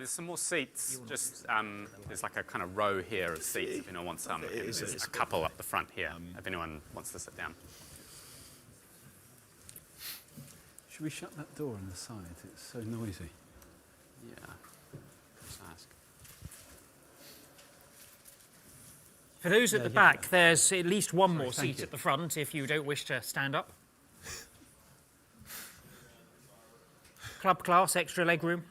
There's some more seats. Just there's like a kind of row here of seats if anyone wants some. And there's a couple up the front here if anyone wants to sit down. Should we shut that door on the side? It's so noisy. Yeah. Just ask. For those at the back, there's at least one more seat at the front if you don't wish to stand up. Club class, extra leg room.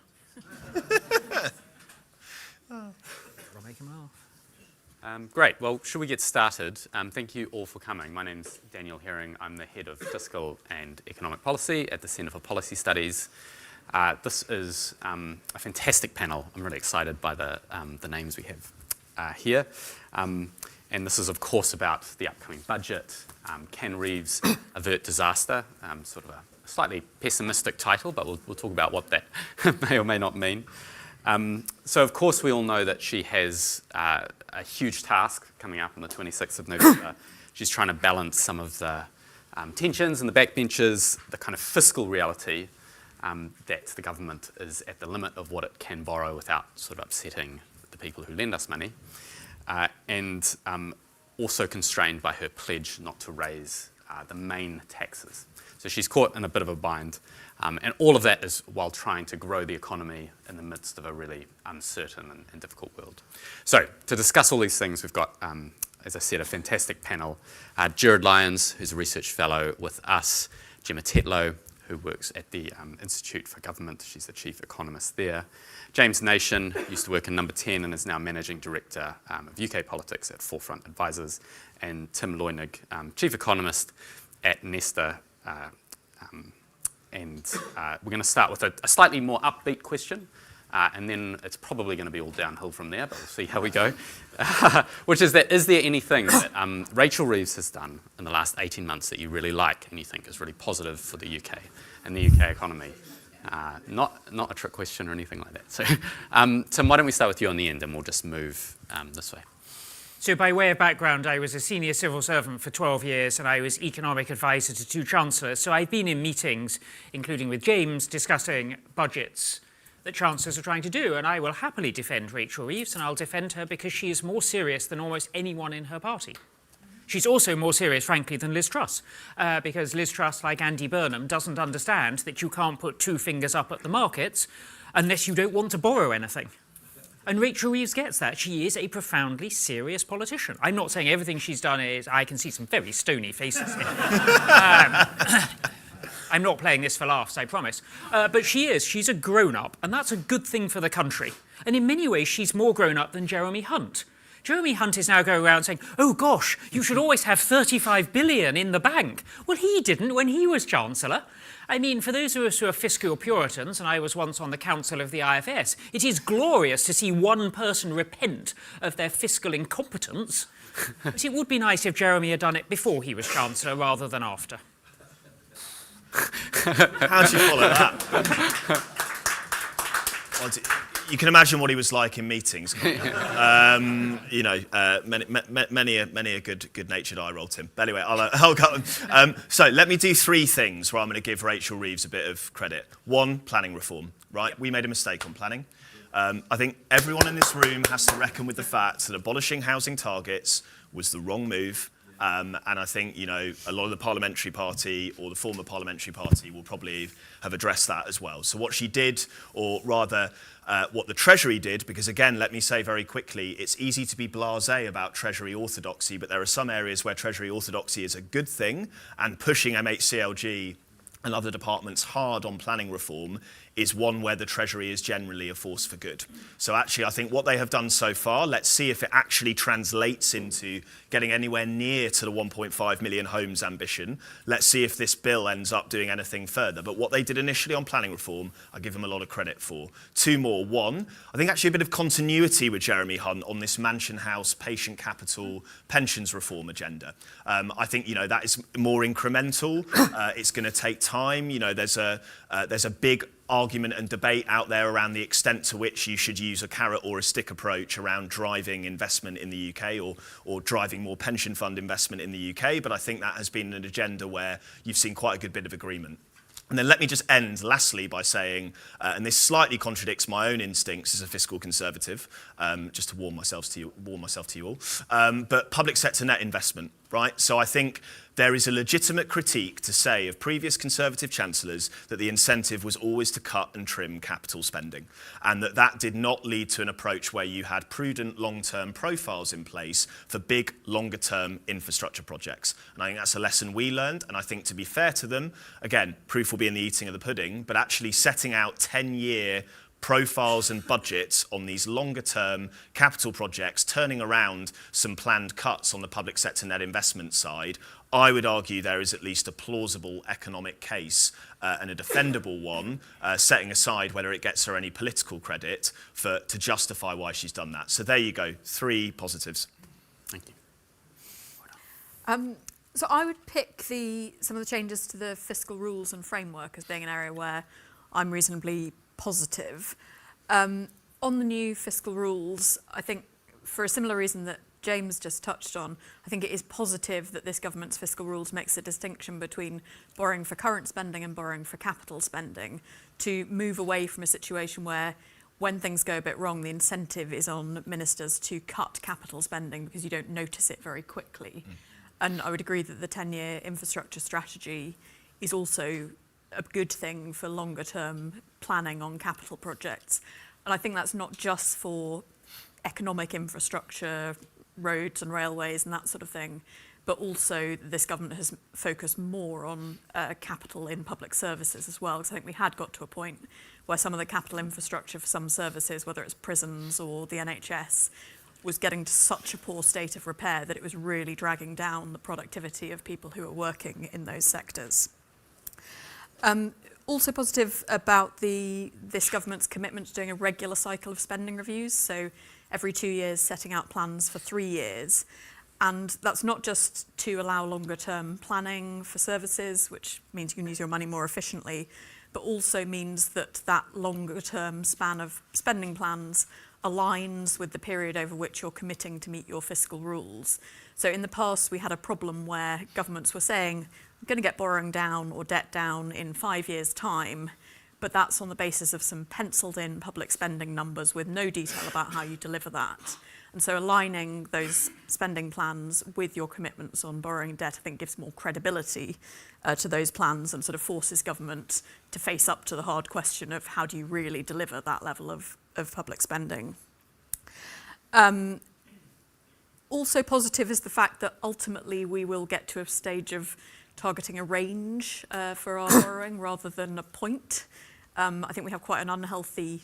I'll make him laugh. Great. Well, should we get started? Thank you all for coming. My name's Daniel Herring. I'm the head of fiscal and economic policy at the Centre for Policy Studies. This is a fantastic panel. I'm really excited by the names we have here. And this is, of course, about the upcoming budget. Can Reeves avert disaster? Sort of a slightly pessimistic title, but we'll talk about what that may or may not mean. So, of course, we all know that she has a huge task coming up on the 26th of November. She's trying to balance some of the tensions and the backbenchers, the kind of fiscal reality that the government is at the limit of what it can borrow without sort of upsetting the people who lend us money. And also constrained by her pledge not to raise the main taxes. So she's caught in a bit of a bind. And all of that is while trying to grow the economy in the midst of a really uncertain and difficult world. So to discuss all these things, we've got, as I said, a fantastic panel. Jared Lyons, who's a research fellow with us, Gemma Tetlow, who works at the Institute for Government. She's the chief economist there. James Nation used to work in Number 10 and is now managing director of UK politics at Forefront Advisors. And Tim Loynig, chief economist at Nesta. And we're going to start with a slightly more upbeat question. And then it's probably going to be all downhill from there, but we'll see how we go. Which is that, is there anything that Rachel Reeves has done in the last 18 months that you really like and you think is really positive for the UK and the UK economy? Not a trick question or anything like that. So, Tim, why don't we start with you on the end and we'll just move this way. So by way of background, I was a senior civil servant for 12 years and I was economic advisor to 2 chancellors. So I've been in meetings, including with James, discussing budgets that chancellors are trying to do. And I will happily defend Rachel Reeves, and I'll defend her because she is more serious than almost anyone in her party. She's also more serious, frankly, than Liz Truss, because Liz Truss, like Andy Burnham, doesn't understand that you can't put 2 fingers up at the markets unless you don't want to borrow anything. And Rachel Reeves gets that. She is a profoundly serious politician. I'm not saying everything she's done is... I can see some very stony faces here. I'm not playing this for laughs, I promise. But she is. She's a grown-up, and that's a good thing for the country. And in many ways, she's more grown-up than Jeremy Hunt. Jeremy Hunt is now going around saying, oh gosh, you should always have 35 billion in the bank. Well, he didn't when he was Chancellor. I mean, for those of us who are fiscal Puritans, and I was once on the council of the IFS, it is glorious to see one person repent of their fiscal incompetence. But it would be nice if Jeremy had done it before he was Chancellor rather than after. How do you follow that? Well, you can imagine what he was like in meetings. You know, many a good-natured eye roll, Tim. But anyway, I'll go on. So let me do 3 things where I'm going to give Rachel Reeves a bit of credit. 1, planning reform. Right, we made a mistake on planning. I think everyone in this room has to reckon with the fact that abolishing housing targets was the wrong move. And I think, you know, a lot of the parliamentary party or the former parliamentary party will probably have addressed that as well. So what she did, or rather what the Treasury did, because again, let me say very quickly, it's easy to be blasé about Treasury orthodoxy, but there are some areas where Treasury orthodoxy is a good thing, and pushing MHCLG and other departments hard on planning reform is one where the Treasury is generally a force for good. So actually, I think what they have done so far, let's see if it actually translates into getting anywhere near to the 1.5 million homes ambition. Let's see if this bill ends up doing anything further. But what they did initially on planning reform, I give them a lot of credit for. 2 more. 1, I think actually a bit of continuity with Jeremy Hunt on this Mansion House, patient capital, pensions reform agenda. I think, you know, that is more incremental. It's going to take time. You know, there's a big argument and debate out there around the extent to which you should use a carrot or a stick approach around driving investment in the UK or driving more pension fund investment in the UK, but I think that has been an agenda where you've seen quite a good bit of agreement. And then let me just end lastly by saying, and this slightly contradicts my own instincts as a fiscal conservative, just to warn myself to you all, but public sector net investment, right? So I think there is a legitimate critique to say of previous Conservative chancellors that the incentive was always to cut and trim capital spending, and that did not lead to an approach where you had prudent long-term profiles in place for big, longer-term infrastructure projects. And I think that's a lesson we learned, and I think to be fair to them, again, proof will be in the eating of the pudding, but actually setting out 10-year profiles and budgets on these longer-term capital projects, turning around some planned cuts on the public sector net investment side, I would argue there is at least a plausible economic case and a defendable one, setting aside whether it gets her any political credit to justify why she's done that. So there you go, 3 positives. Thank you. So I would pick some of the changes to the fiscal rules and framework as being an area where I'm reasonably positive. On the new fiscal rules, I think for a similar reason that James just touched on, I think it is positive that this government's fiscal rules makes a distinction between borrowing for current spending and borrowing for capital spending, to move away from a situation where when things go a bit wrong, the incentive is on ministers to cut capital spending because you don't notice it very quickly. And I would agree that the 10-year infrastructure strategy is also a good thing for longer term planning on capital projects. And I think that's not just for economic infrastructure, roads and railways and that sort of thing, but also this government has focused more on capital in public services as well, because I think we had got to a point where some of the capital infrastructure for some services, whether it's prisons or the NHS, was getting to such a poor state of repair that it was really dragging down the productivity of people who are working in those sectors. Also positive about this government's commitment to doing a regular cycle of spending reviews, so every 2 years setting out plans for 3 years. And that's not just to allow longer term planning for services, which means you can use your money more efficiently, but also means that that longer term span of spending plans aligns with the period over which you're committing to meet your fiscal rules. So in the past, we had a problem where governments were saying, we're going to get borrowing down or debt down in 5 years' time, but that's on the basis of some penciled in public spending numbers with no detail about how you deliver that. And so aligning those spending plans with your commitments on borrowing debt, I think gives more credibility to those plans and sort of forces government to face up to the hard question of how do you really deliver that level of public spending. Also positive is the fact that ultimately we will get to a stage of targeting a range for our borrowing rather than a point. I think we have quite an unhealthy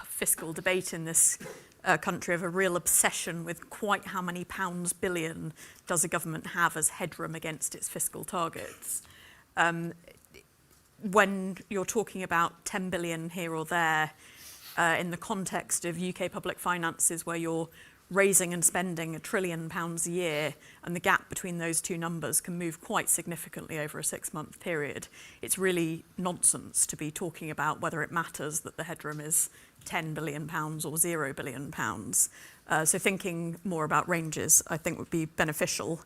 fiscal debate in this country of a real obsession with quite how many pounds billion does a government have as headroom against its fiscal targets. When you're talking about 10 billion here or there in the context of UK public finances where you're raising and spending £1 trillion a year, and the gap between those two numbers can move quite significantly over a 6-month period. It's really nonsense to be talking about whether it matters that the headroom is £10 billion or £0 billion. So thinking more about ranges, I think, would be beneficial.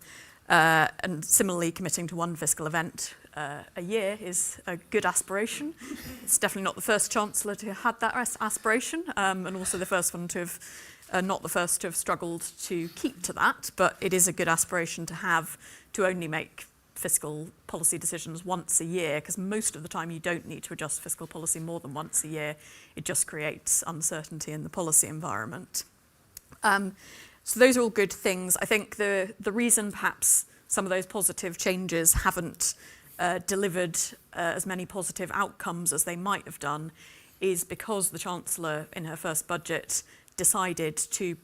And similarly, committing to one fiscal event a year is a good aspiration. It's definitely not the first Chancellor to have had that aspiration, and also the first one to have not the first to have struggled to keep to that, but it is a good aspiration to have, to only make fiscal policy decisions once a year, because most of the time you don't need to adjust fiscal policy more than once a year. It just creates uncertainty in the policy environment. So those are all good things. I think the reason perhaps some of those positive changes haven't delivered as many positive outcomes as they might have done is because the Chancellor in her first budget decided to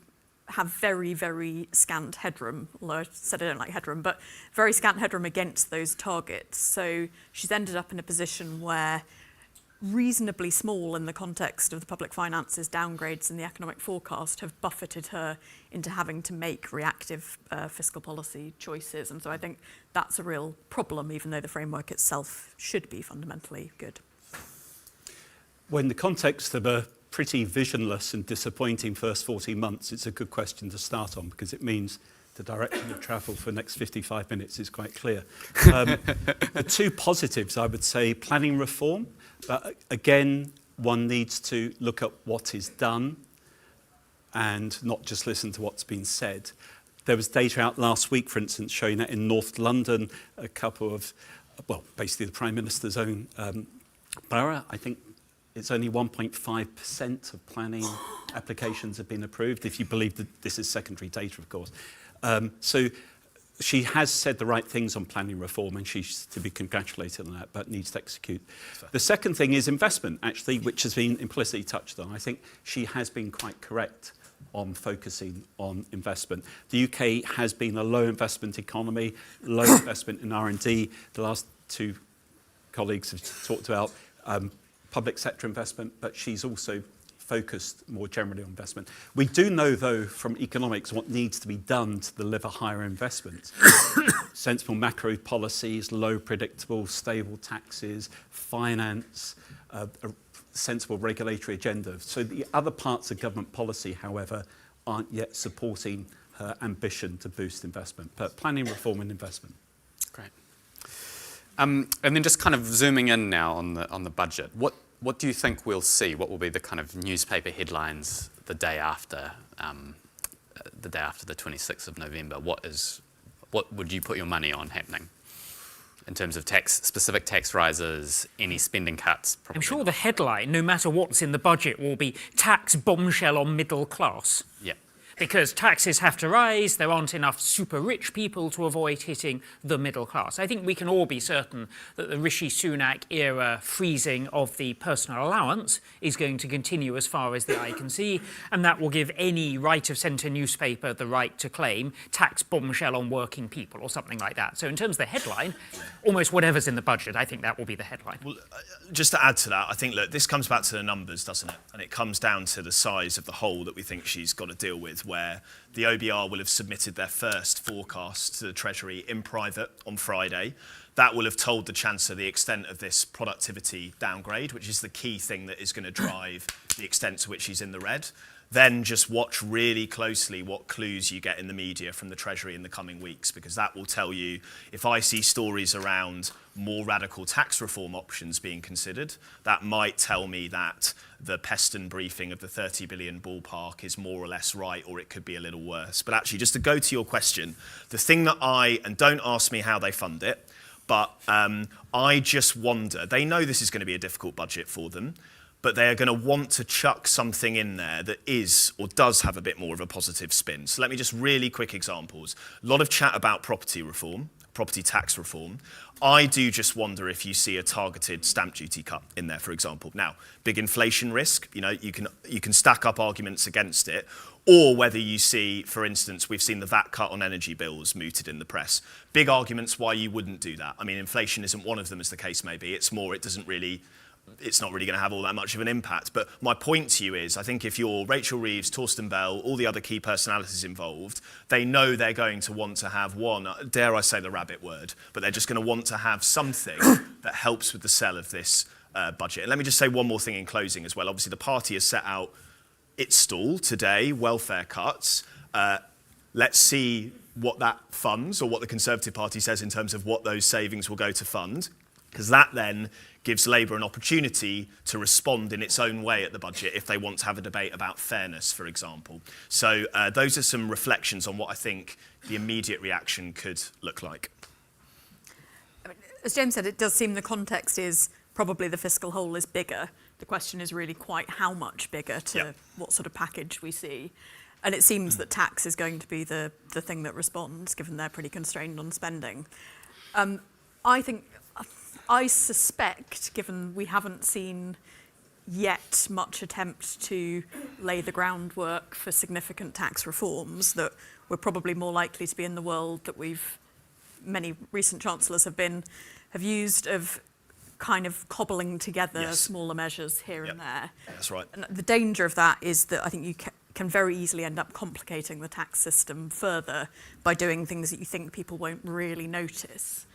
have very, very scant headroom, although I said I don't like headroom, but very scant headroom against those targets. So she's ended up in a position where reasonably small in the context of the public finances downgrades in the economic forecast have buffeted her into having to make reactive fiscal policy choices. And so I think that's a real problem, even though the framework itself should be fundamentally good. Well, in the context of a pretty visionless and disappointing first 14 months, it's a good question to start on because it means the direction of travel for the next 55 minutes is quite clear. The two positives, I would say, planning reform. Again, one needs to look at what is done and not just listen to what's been said. There was data out last week, for instance, showing that in North London, a couple of, well, basically the Prime Minister's own borough, I think it's only 1.5% of planning applications have been approved, if you believe that this is secondary data, of course. So she has said the right things on planning reform, and she's to be congratulated on that, but needs to execute. The second thing is investment, actually, which has been implicitly touched on. I think she has been quite correct on focusing on investment. The UK has been a low investment economy, low investment in R&D. The last two colleagues have talked about public sector investment, but she's also focused more generally on investment. We do know, though, from economics what needs to be done to deliver higher investments. Sensible macro policies, low, predictable, stable taxes, finance, a sensible regulatory agenda. So the other parts of government policy, however, aren't yet supporting her ambition to boost investment. But planning reform and investment. Great. And then just kind of zooming in now on the budget, what do you think we'll see? What will be the kind of newspaper headlines the day after the 26th of November? What would you put your money on happening in terms of specific tax rises, any spending cuts? Probably I'm sure not. the headline, no matter what's in the budget, will be tax bombshell on middle class. Yeah. Because taxes have to rise, there aren't enough super rich people to avoid hitting the middle class. I think we can all be certain that the Rishi Sunak era freezing of the personal allowance is going to continue as far as the eye can see, and that will give any right-of-centre newspaper the right to claim tax bombshell on working people or something like that. So in terms of the headline, almost whatever's in the budget, I think that will be the headline. Well, just to add to that, I think, look, this comes back to the numbers, doesn't it? And it comes down to the size of the hole that we think she's got to deal with, where the OBR will have submitted their first forecast to the Treasury in private on Friday. That will have told the Chancellor the extent of this productivity downgrade, which is the key thing that is going to drive the extent to which she's in the red. Then just watch really closely what clues you get in the media from the Treasury in the coming weeks, because that will tell you, if I see stories around more radical tax reform options being considered, that might tell me that the Peston briefing of the 30 billion ballpark is more or less right, or it could be a little worse. But actually, just to go to your question, the thing that and don't ask me how they fund it, but I just wonder, they know this is going to be a difficult budget for them, but they are going to want to chuck something in there that is or does have a bit more of a positive spin. So let me just really quick examples. A lot of chat about property reform, property tax reform. I do just wonder if you see a targeted stamp duty cut in there, for example. Now, big inflation risk, you can stack up arguments against it, or whether you see, for instance, we've seen the VAT cut on energy bills mooted in the press. Big arguments why you wouldn't do that. I mean, inflation isn't one of them, as the case may be. It's more, it's not really going to have all that much of an impact. But my point to you is, I think if you're Rachel Reeves, Torsten Bell, all the other key personalities involved, they know they're going to want to have one, dare I say the rabbit word, but they're just going to want to have something that helps with the sell of this budget. And let me just say one more thing in closing as well. Obviously, the party has set out its stall today, welfare cuts. Let's see what that funds, or what the Conservative Party says in terms of what those savings will go to fund, because that then gives Labour an opportunity to respond in its own way at the budget if they want to have a debate about fairness, for example. So those are some reflections on what I think the immediate reaction could look like. I mean, as James said, it does seem the context is probably the fiscal hole is bigger. The question is really quite how much bigger to what sort of package we see. And it seems that tax is going to be the thing that responds, given they're pretty constrained on spending. I suspect, given we haven't seen yet much attempt to lay the groundwork for significant tax reforms, that we're probably more likely to be in the world that many recent chancellors have used of kind of cobbling together smaller measures here and there. That's right. And the danger of that is that I think you can very easily end up complicating the tax system further by doing things that you think people won't really notice.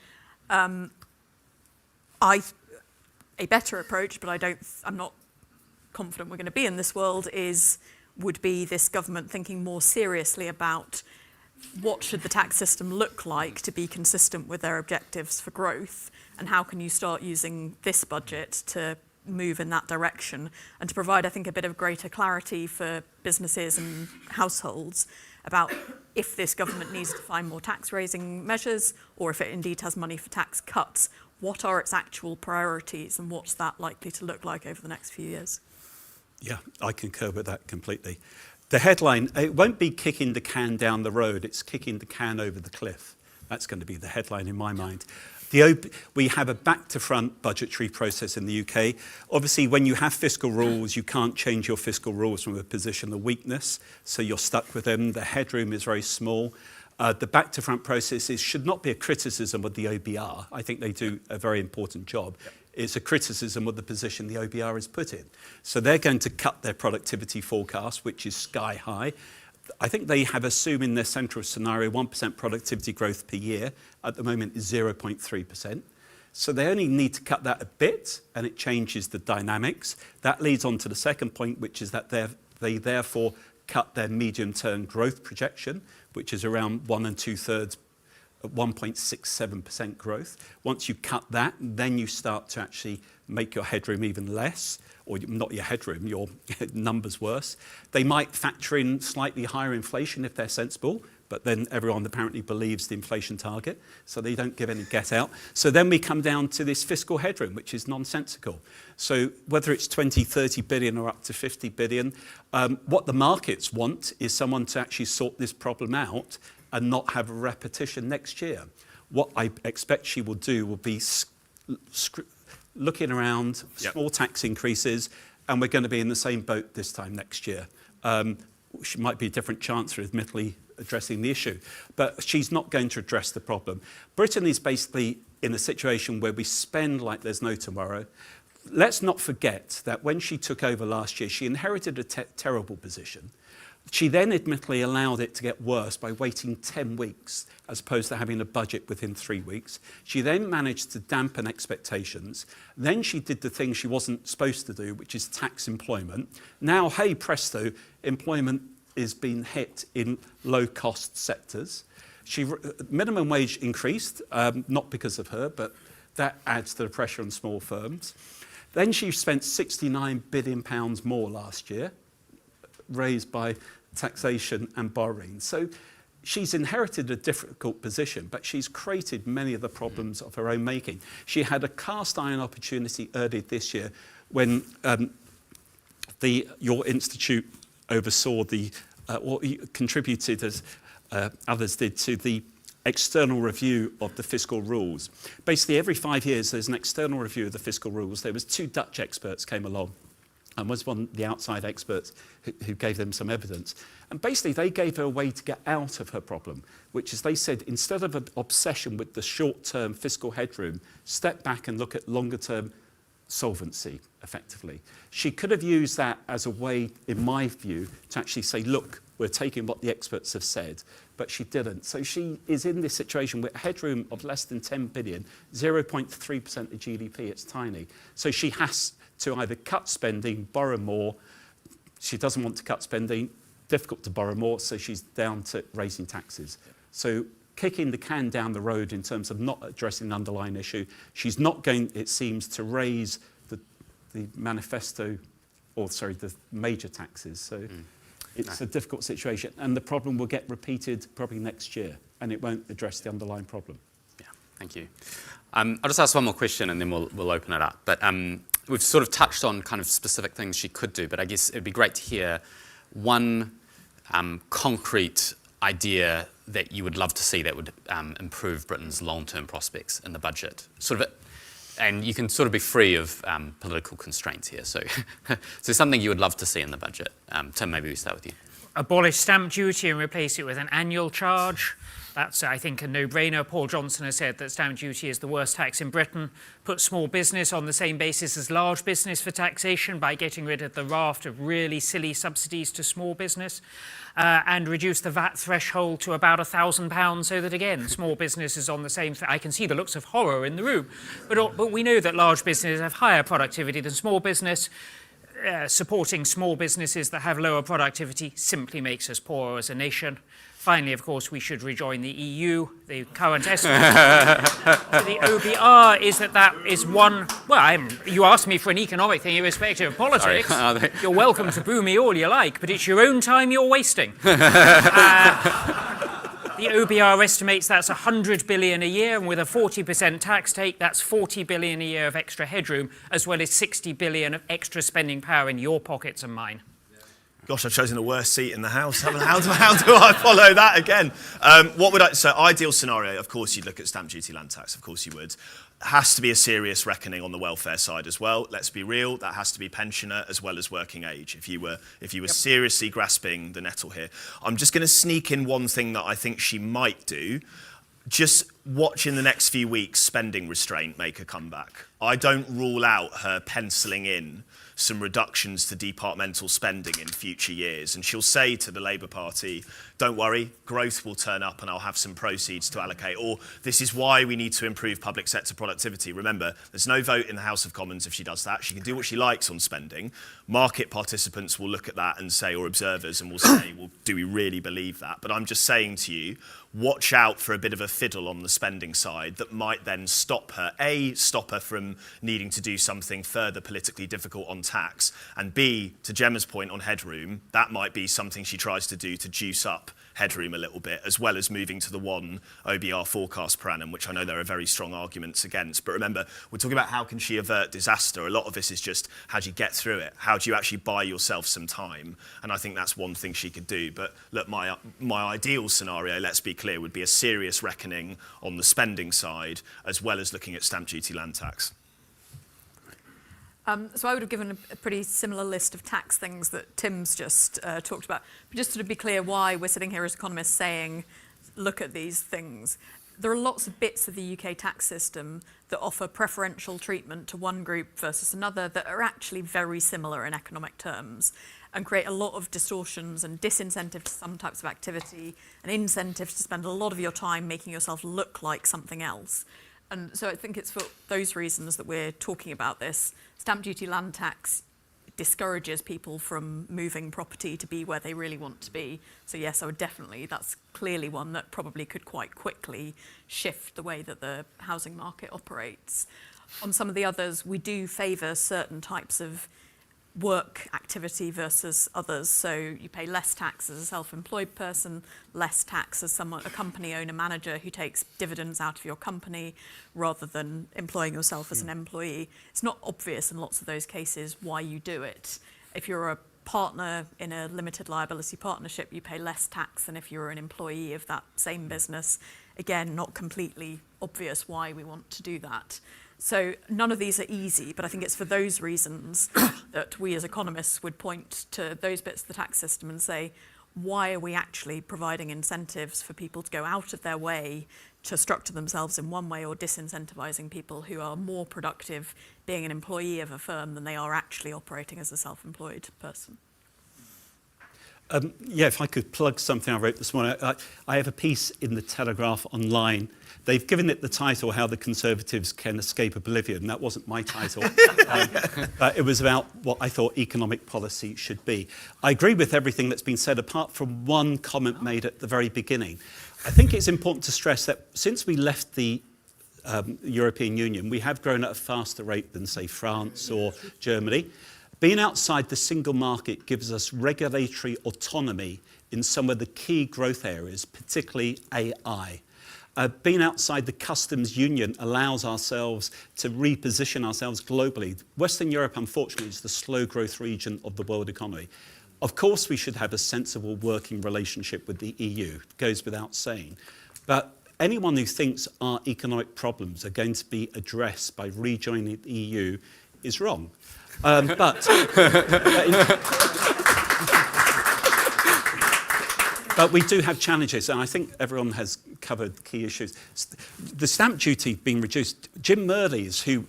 A better approach, but I'm not confident we're going to be in this world, would be this government thinking more seriously about what should the tax system look like to be consistent with their objectives for growth, and how can you start using this budget to move in that direction and to provide, I think, a bit of greater clarity for businesses and households about if this government needs to find more tax-raising measures or if it indeed has money for tax cuts, what are its actual priorities and what's that likely to look like over the next few years? Yeah, I concur with that completely. The headline, it won't be kicking the can down the road, it's kicking the can over the cliff. That's going to be the headline in my mind. We have a back-to-front budgetary process in the UK. Obviously, when you have fiscal rules, you can't change your fiscal rules from a position of weakness, so you're stuck with them. The headroom is very small. The back-to-front processes should not be a criticism of the OBR. I think they do a very important job. Yep. It's a criticism of the position the OBR is put in. So they're going to cut their productivity forecast, which is sky high. I think they have assumed in their central scenario 1% productivity growth per year. At the moment is 0.3%. So they only need to cut that a bit and it changes the dynamics. That leads on to the second point, which is that they therefore cut their medium-term growth projection, which is around 1 2/3, 1.67% growth. Once you cut that, then you start to actually make your headroom even less, or not your headroom, your numbers worse. They might factor in slightly higher inflation if they're sensible, but then everyone apparently believes the inflation target, so they don't give any get out. So then we come down to this fiscal headroom, which is nonsensical. So whether it's 20, 30 billion or up to 50 billion, what the markets want is someone to actually sort this problem out and not have a repetition next year. What I expect she will do will be looking around, small tax increases, and we're going to be in the same boat this time next year. She might be a different Chancellor, admittedly, addressing the issue, but she's not going to address the problem. Britain is basically in a situation where we spend like there's no tomorrow. Let's not forget that when she took over last year, she inherited a terrible position. She then admittedly allowed it to get worse by waiting 10 weeks as opposed to having a budget within 3 weeks. She then managed to dampen expectations. Then she did the thing she wasn't supposed to do, which is tax employment. Now, hey presto, employment is being hit in low-cost sectors. Minimum wage increased, not because of her, but that adds to the pressure on small firms. Then she spent £69 billion more last year, raised by taxation and borrowing. So she's inherited a difficult position, but she's created many of the problems of her own making. She had a cast iron opportunity earlier this year when your institute oversaw or contributed, as others did, to the external review of the fiscal rules. Basically, every 5 years, there's an external review of the fiscal rules. There was 2 Dutch experts came along, and was one of the outside experts who gave them some evidence. And basically, they gave her a way to get out of her problem, which is they said, instead of an obsession with the short-term fiscal headroom, step back and look at longer-term solvency, effectively. She could have used that as a way, in my view, to actually say, look, we're taking what the experts have said, but she didn't. So she is in this situation with a headroom of less than 10 billion, 0.3% of GDP, it's tiny. So she has to either cut spending, borrow more. She doesn't want to cut spending, difficult to borrow more, so she's down to raising taxes. So kicking the can down the road in terms of not addressing the underlying issue. She's not going, it seems, to raise the manifesto, the major taxes. So it's a difficult situation, and the problem will get repeated probably next year, and it won't address the underlying problem. Yeah, thank you. I'll just ask one more question, and then we'll open it up. But we've sort of touched on kind of specific things she could do, but I guess it'd be great to hear one concrete idea that you would love to see that would improve Britain's long-term prospects in the budget. And you can sort of be free of political constraints here. So, so something you would love to see in the budget. Tim, maybe we start with you. Abolish stamp duty and replace it with an annual charge. That's, I think, a no-brainer. Paul Johnson has said that stamp duty is the worst tax in Britain. Put small business on the same basis as large business for taxation by getting rid of the raft of really silly subsidies to small business. And reduce the VAT threshold to about £1,000 so that, again, small business is on the same thing. I can see the looks of horror in the room. But we know that large businesses have higher productivity than small business. Supporting small businesses that have lower productivity simply makes us poorer as a nation. Finally, of course, we should rejoin the EU. The current estimate for the OBR is that is one. Well, you asked me for an economic thing, irrespective of politics. You're welcome to boo me all you like, but it's your own time you're wasting. The OBR estimates that's 100 billion a year, and with a 40% tax take, that's 40 billion a year of extra headroom, as well as 60 billion of extra spending power in your pockets and mine. Gosh, I've chosen the worst seat in the House. How do I follow that again? So ideal scenario, of course you'd look at stamp duty land tax, of course you would. Has to be a serious reckoning on the welfare side as well. Let's be real, that has to be pensioner as well as working age, if you were seriously grasping the nettle here. I'm just going to sneak in one thing that I think she might do. Just watch in the next few weeks spending restraint make a comeback. I don't rule out her penciling in some reductions to departmental spending in future years. And she'll say to the Labour Party, don't worry, growth will turn up and I'll have some proceeds to allocate. Or this is why we need to improve public sector productivity. Remember, there's no vote in the House of Commons if she does that. She can do what she likes on spending. Market participants will look at that and say, or observers, and will say, well, do we really believe that? But I'm just saying to you, watch out for a bit of a fiddle on the spending side that might then stop her from needing to do something further politically difficult on tax, and B, to Gemma's point on headroom, that might be something she tries to do to juice up headroom a little bit, as well as moving to the one OBR forecast per annum, which I know there are very strong arguments against. But remember, we're talking about how can she avert disaster. A lot of this is just how do you get through it? How do you actually buy yourself some time? And I think that's one thing she could do. But look, my ideal scenario, let's be clear, would be a serious reckoning on the spending side, as well as looking at stamp duty land tax. So I would have given a pretty similar list of tax things that Tim's just talked about. But just to be clear why we're sitting here as economists saying, look at these things. There are lots of bits of the UK tax system that offer preferential treatment to one group versus another that are actually very similar in economic terms and create a lot of distortions and disincentive to some types of activity and incentives to spend a lot of your time making yourself look like something else. And so I think it's for those reasons that we're talking about this. Stamp duty land tax discourages people from moving property to be where they really want to be. So yes, I would definitely, that's clearly one that probably could quite quickly shift the way that the housing market operates. On some of the others, we do favour certain types of work activity versus others. So you pay less tax as a self-employed person, less tax as a company owner manager who takes dividends out of your company rather than employing yourself as an employee. It's not obvious in lots of those cases why you do it. If you're a partner in a limited liability partnership, you pay less tax than if you're an employee of that same business. Again, not completely obvious why we want to do that. So none of these are easy, but I think it's for those reasons that we as economists would point to those bits of the tax system and say, why are we actually providing incentives for people to go out of their way to structure themselves in one way or disincentivizing people who are more productive being an employee of a firm than they are actually operating as a self-employed person? Yeah, if I could plug something I wrote this morning. I have a piece in the Telegraph online. They've given it the title, How the Conservatives Can Escape Oblivion. That wasn't my title. But it was about what I thought economic policy should be. I agree with everything that's been said, apart from one comment made at the very beginning. I think it's important to stress that since we left the European Union, we have grown at a faster rate than, say, France or Germany. Being outside the single market gives us regulatory autonomy in some of the key growth areas, particularly AI. Being outside the customs union allows ourselves to reposition ourselves globally. Western Europe, unfortunately, is the slow growth region of the world economy. Of course, we should have a sensible working relationship with the EU. It goes without saying. But anyone who thinks our economic problems are going to be addressed by rejoining the EU is wrong. But we do have challenges, and I think everyone has covered key issues. The stamp duty being reduced, Jim Mirrlees, who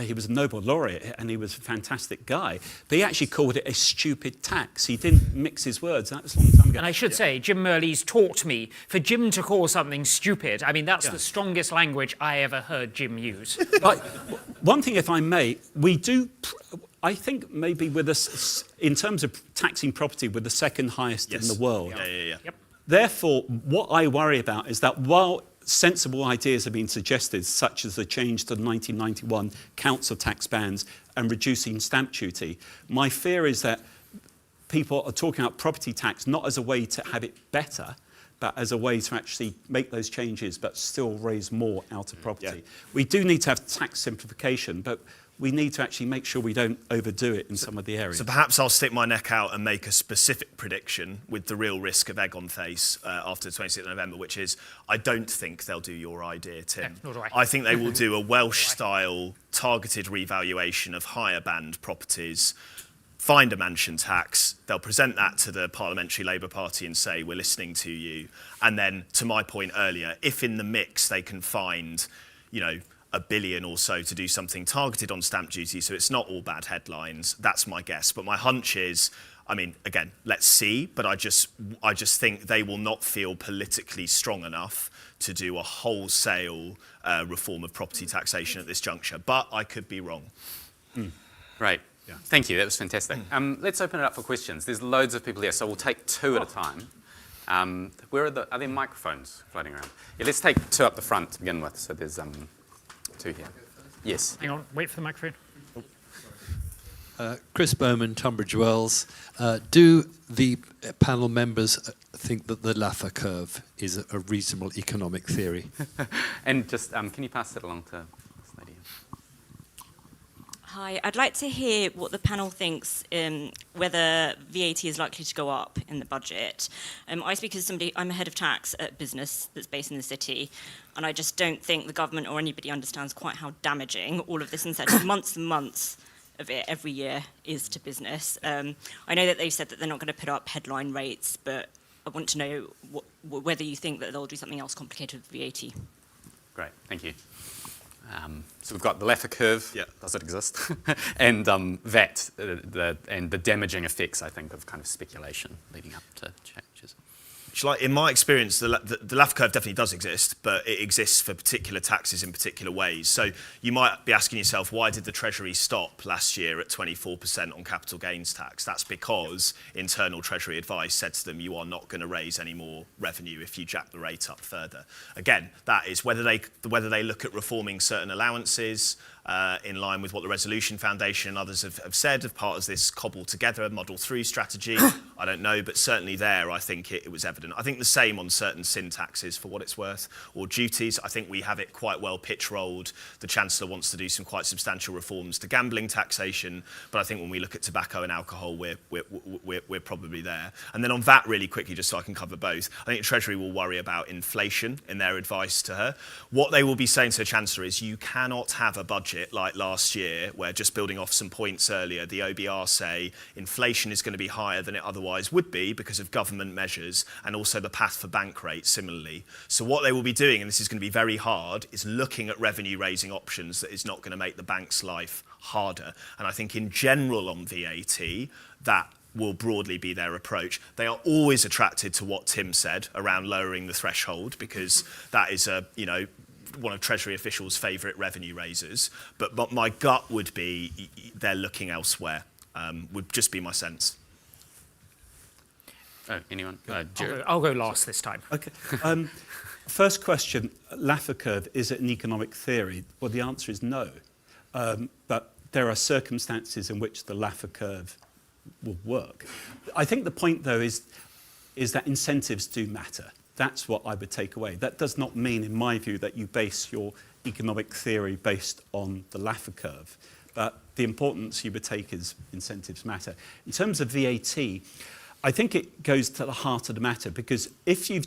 he was a Nobel laureate and he was a fantastic guy, but he actually called it a stupid tax. He didn't mix his words. That was a long time ago. And I should say, Jim Mirrlees taught me, for Jim to call something stupid, I mean, that's the strongest language I ever heard Jim use. But one thing, if I may, we do, I think maybe with us, in terms of taxing property, we're the second highest in the world. Yeah. Yep. Therefore, what I worry about is that while sensible ideas have been suggested, such as the change to the 1991 council tax bands and reducing stamp duty, my fear is that people are talking about property tax not as a way to have it better, but as a way to actually make those changes but still raise more out of property. Yeah. We do need to have tax simplification, but we need to actually make sure we don't overdo it in some of the areas. So perhaps I'll stick my neck out and make a specific prediction with the real risk of egg on face after the 26th of November, which is I don't think they'll do your idea, Tim. No, nor do I. I think they will do a Welsh-style targeted revaluation of higher band properties, find a mansion tax, they'll present that to the Parliamentary Labour Party and say, we're listening to you. And then, to my point earlier, if in the mix they can find, $1 billion or so to do something targeted on stamp duty, so it's not all bad headlines. That's my guess. But my hunch is, again, let's see. But I just think they will not feel politically strong enough to do a wholesale reform of property taxation at this juncture. But I could be wrong. Great. Yeah. Thank you. That was fantastic. Let's open it up for questions. There's loads of people here, so we'll take two at a time. Are there microphones floating around? Yeah, let's take two up the front to begin with. So there's two here. Yes. Hang on, wait for the microphone. Chris Bowman, Tunbridge Wells. Do the panel members think that the Laffer curve is a reasonable economic theory? And just, can you pass that along to this lady? Hi, I'd like to hear what the panel thinks whether VAT is likely to go up in the budget. I speak as somebody, I'm a head of tax at a business that's based in the city, and I just don't think the government or anybody understands quite how damaging all of this incentive, months and months of it every year, is to business. I know that they've said that they're not going to put up headline rates, but I want to know whether you think that they'll do something else complicated with VAT. Great, thank you. So we've got the Laffer curve, Yeah. does it exist? And VAT, and the damaging effects, I think, of kind of speculation leading up to changes. In my experience, the Laffer curve definitely does exist, but it exists for particular taxes in particular ways. So you might be asking yourself, why did the Treasury stop last year at 24% on capital gains tax? That's because internal Treasury advice said to them, you are not going to raise any more revenue if you jack the rate up further. Again, that is whether they look at reforming certain allowances, in line with what the Resolution Foundation and others have said, as part of this cobbled together model 3 strategy. I don't know, but certainly there I think it was evident. I think the same on certain sin taxes, for what it's worth, or duties. I think we have it quite well pitch-rolled. The Chancellor wants to do some quite substantial reforms to gambling taxation, but I think when we look at tobacco and alcohol, we're probably there. And then on VAT, really quickly, just so I can cover both, I think the Treasury will worry about inflation in their advice to her. What they will be saying to the Chancellor is you cannot have a budget like last year, where, just building off some points earlier, the OBR say inflation is going to be higher than it otherwise would be because of government measures and also the path for bank rates similarly. So what they will be doing, and this is going to be very hard, is looking at revenue raising options that is not going to make the bank's life harder. And I think in general on VAT, that will broadly be their approach. They are always attracted to what Tim said around lowering the threshold, because that is one of Treasury officials' favourite revenue raisers, but my gut would be they're looking elsewhere, would just be my sense. Oh, anyone? I'll go last this time. Okay. First question, Laffer curve, is it an economic theory? Well, the answer is no. But there are circumstances in which the Laffer curve will work. I think the point, though, is that incentives do matter. That's what I would take away. That does not mean, in my view, that you base your economic theory based on the Laffer curve. But the importance you would take is incentives matter. In terms of VAT, I think it goes to the heart of the matter, because if you've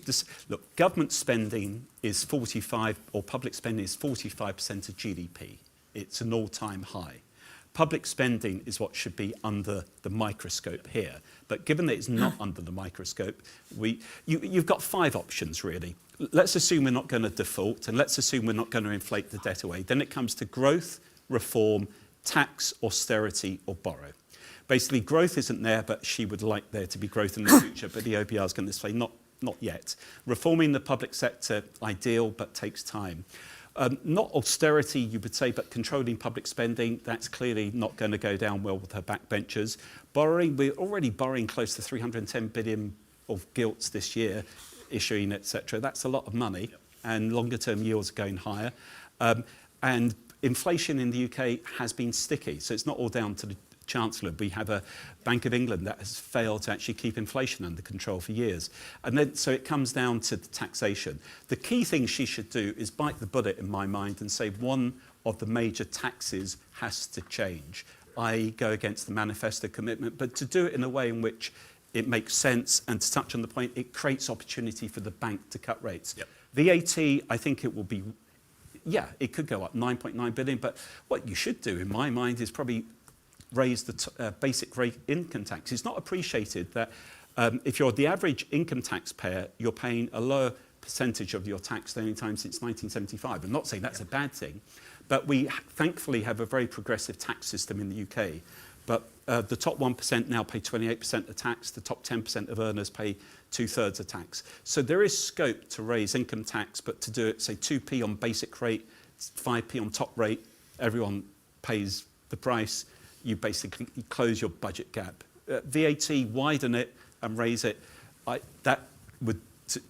look, government spending is 45, or public spending is 45% of GDP. It's an all-time high. Public spending is what should be under the microscope here. But given that it's not under the microscope, you've got 5 options, really. Let's assume we're not going to default, and let's assume we're not going to inflate the debt away. Then it comes to growth, reform, tax, austerity, or borrow. Basically, growth isn't there, but she would like there to be growth in the future, but the OBR is going to say not yet. Reforming the public sector, ideal, but takes time. Not austerity, you would say, but controlling public spending, that's clearly not going to go down well with her backbenchers. Borrowing, we're already borrowing close to £310 billion of gilts this year, issuing, etc. That's a lot of money, and longer-term yields are going higher. And inflation in the UK has been sticky, so it's not all down to the Chancellor. We have a Bank of England that has failed to actually keep inflation under control for years. And then, so it comes down to the taxation. The key thing she should do is bite the bullet, in my mind, and say one of the major taxes has to change. I go against the manifesto commitment, but to do it in a way in which it makes sense, and to touch on the point, it creates opportunity for the bank to cut rates. Yep. VAT, I think it will be, yeah, it could go up 9.9 billion, but what you should do, in my mind, is probably raise the basic rate income tax. It's not appreciated that if you're the average income taxpayer, you're paying a lower percentage of your tax the only time since 1975. I'm not saying that's a bad thing, but we thankfully have a very progressive tax system in the UK. But the top 1% now pay 28% of tax, the top 10% of earners pay 2/3 of tax. So there is scope to raise income tax, but to do it, say, 2p on basic rate, 5p on top rate, everyone pays the price, you basically close your budget gap. VAT, widen it and raise it, that would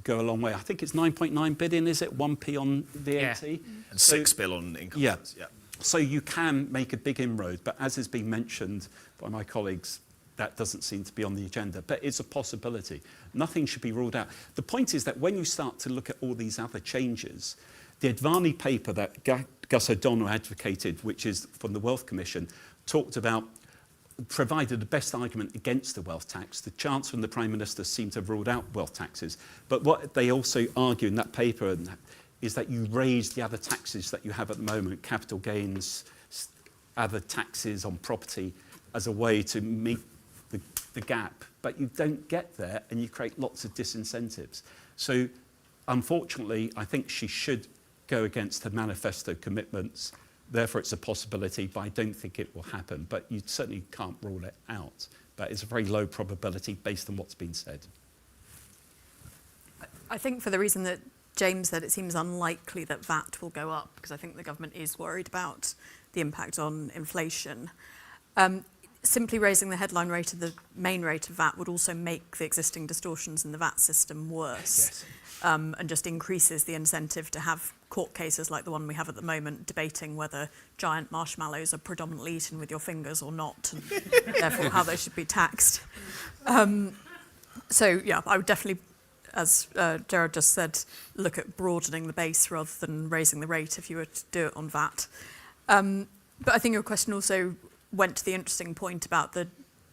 go a long way. I think it's 9.9 billion, is it? 1p on VAT? Yeah. And 6 bill on income yeah. tax. Yeah. So you can make a big inroad, but as has been mentioned by my colleagues, that doesn't seem to be on the agenda, but it's a possibility. Nothing should be ruled out. The point is that when you start to look at all these other changes, the Advani paper that Gus O'Donnell advocated, which is from the Wealth Commission, talked about, provided the best argument against the wealth tax. The Chancellor and the Prime Minister seem to have ruled out wealth taxes. But what they also argue in that paper is that you raise the other taxes that you have at the moment, capital gains, other taxes on property, as a way to meet the gap. But you don't get there, and you create lots of disincentives. So unfortunately, I think she should go against her manifesto commitments. Therefore, it's a possibility, but I don't think it will happen. But you certainly can't rule it out. But it's a very low probability based on what's been said. I think for the reason that James said, it seems unlikely that VAT will go up, because I think the government is worried about the impact on inflation. Simply raising the headline rate of the main rate of VAT would also make the existing distortions in the VAT system worse. Yes. And just increases the incentive to have court cases like the one we have at the moment, debating whether giant marshmallows are predominantly eaten with your fingers or not, and therefore how they should be taxed. So yeah, I would definitely, as Gerard just said, look at broadening the base rather than raising the rate if you were to do it on VAT. But I think your question also went to the interesting point about the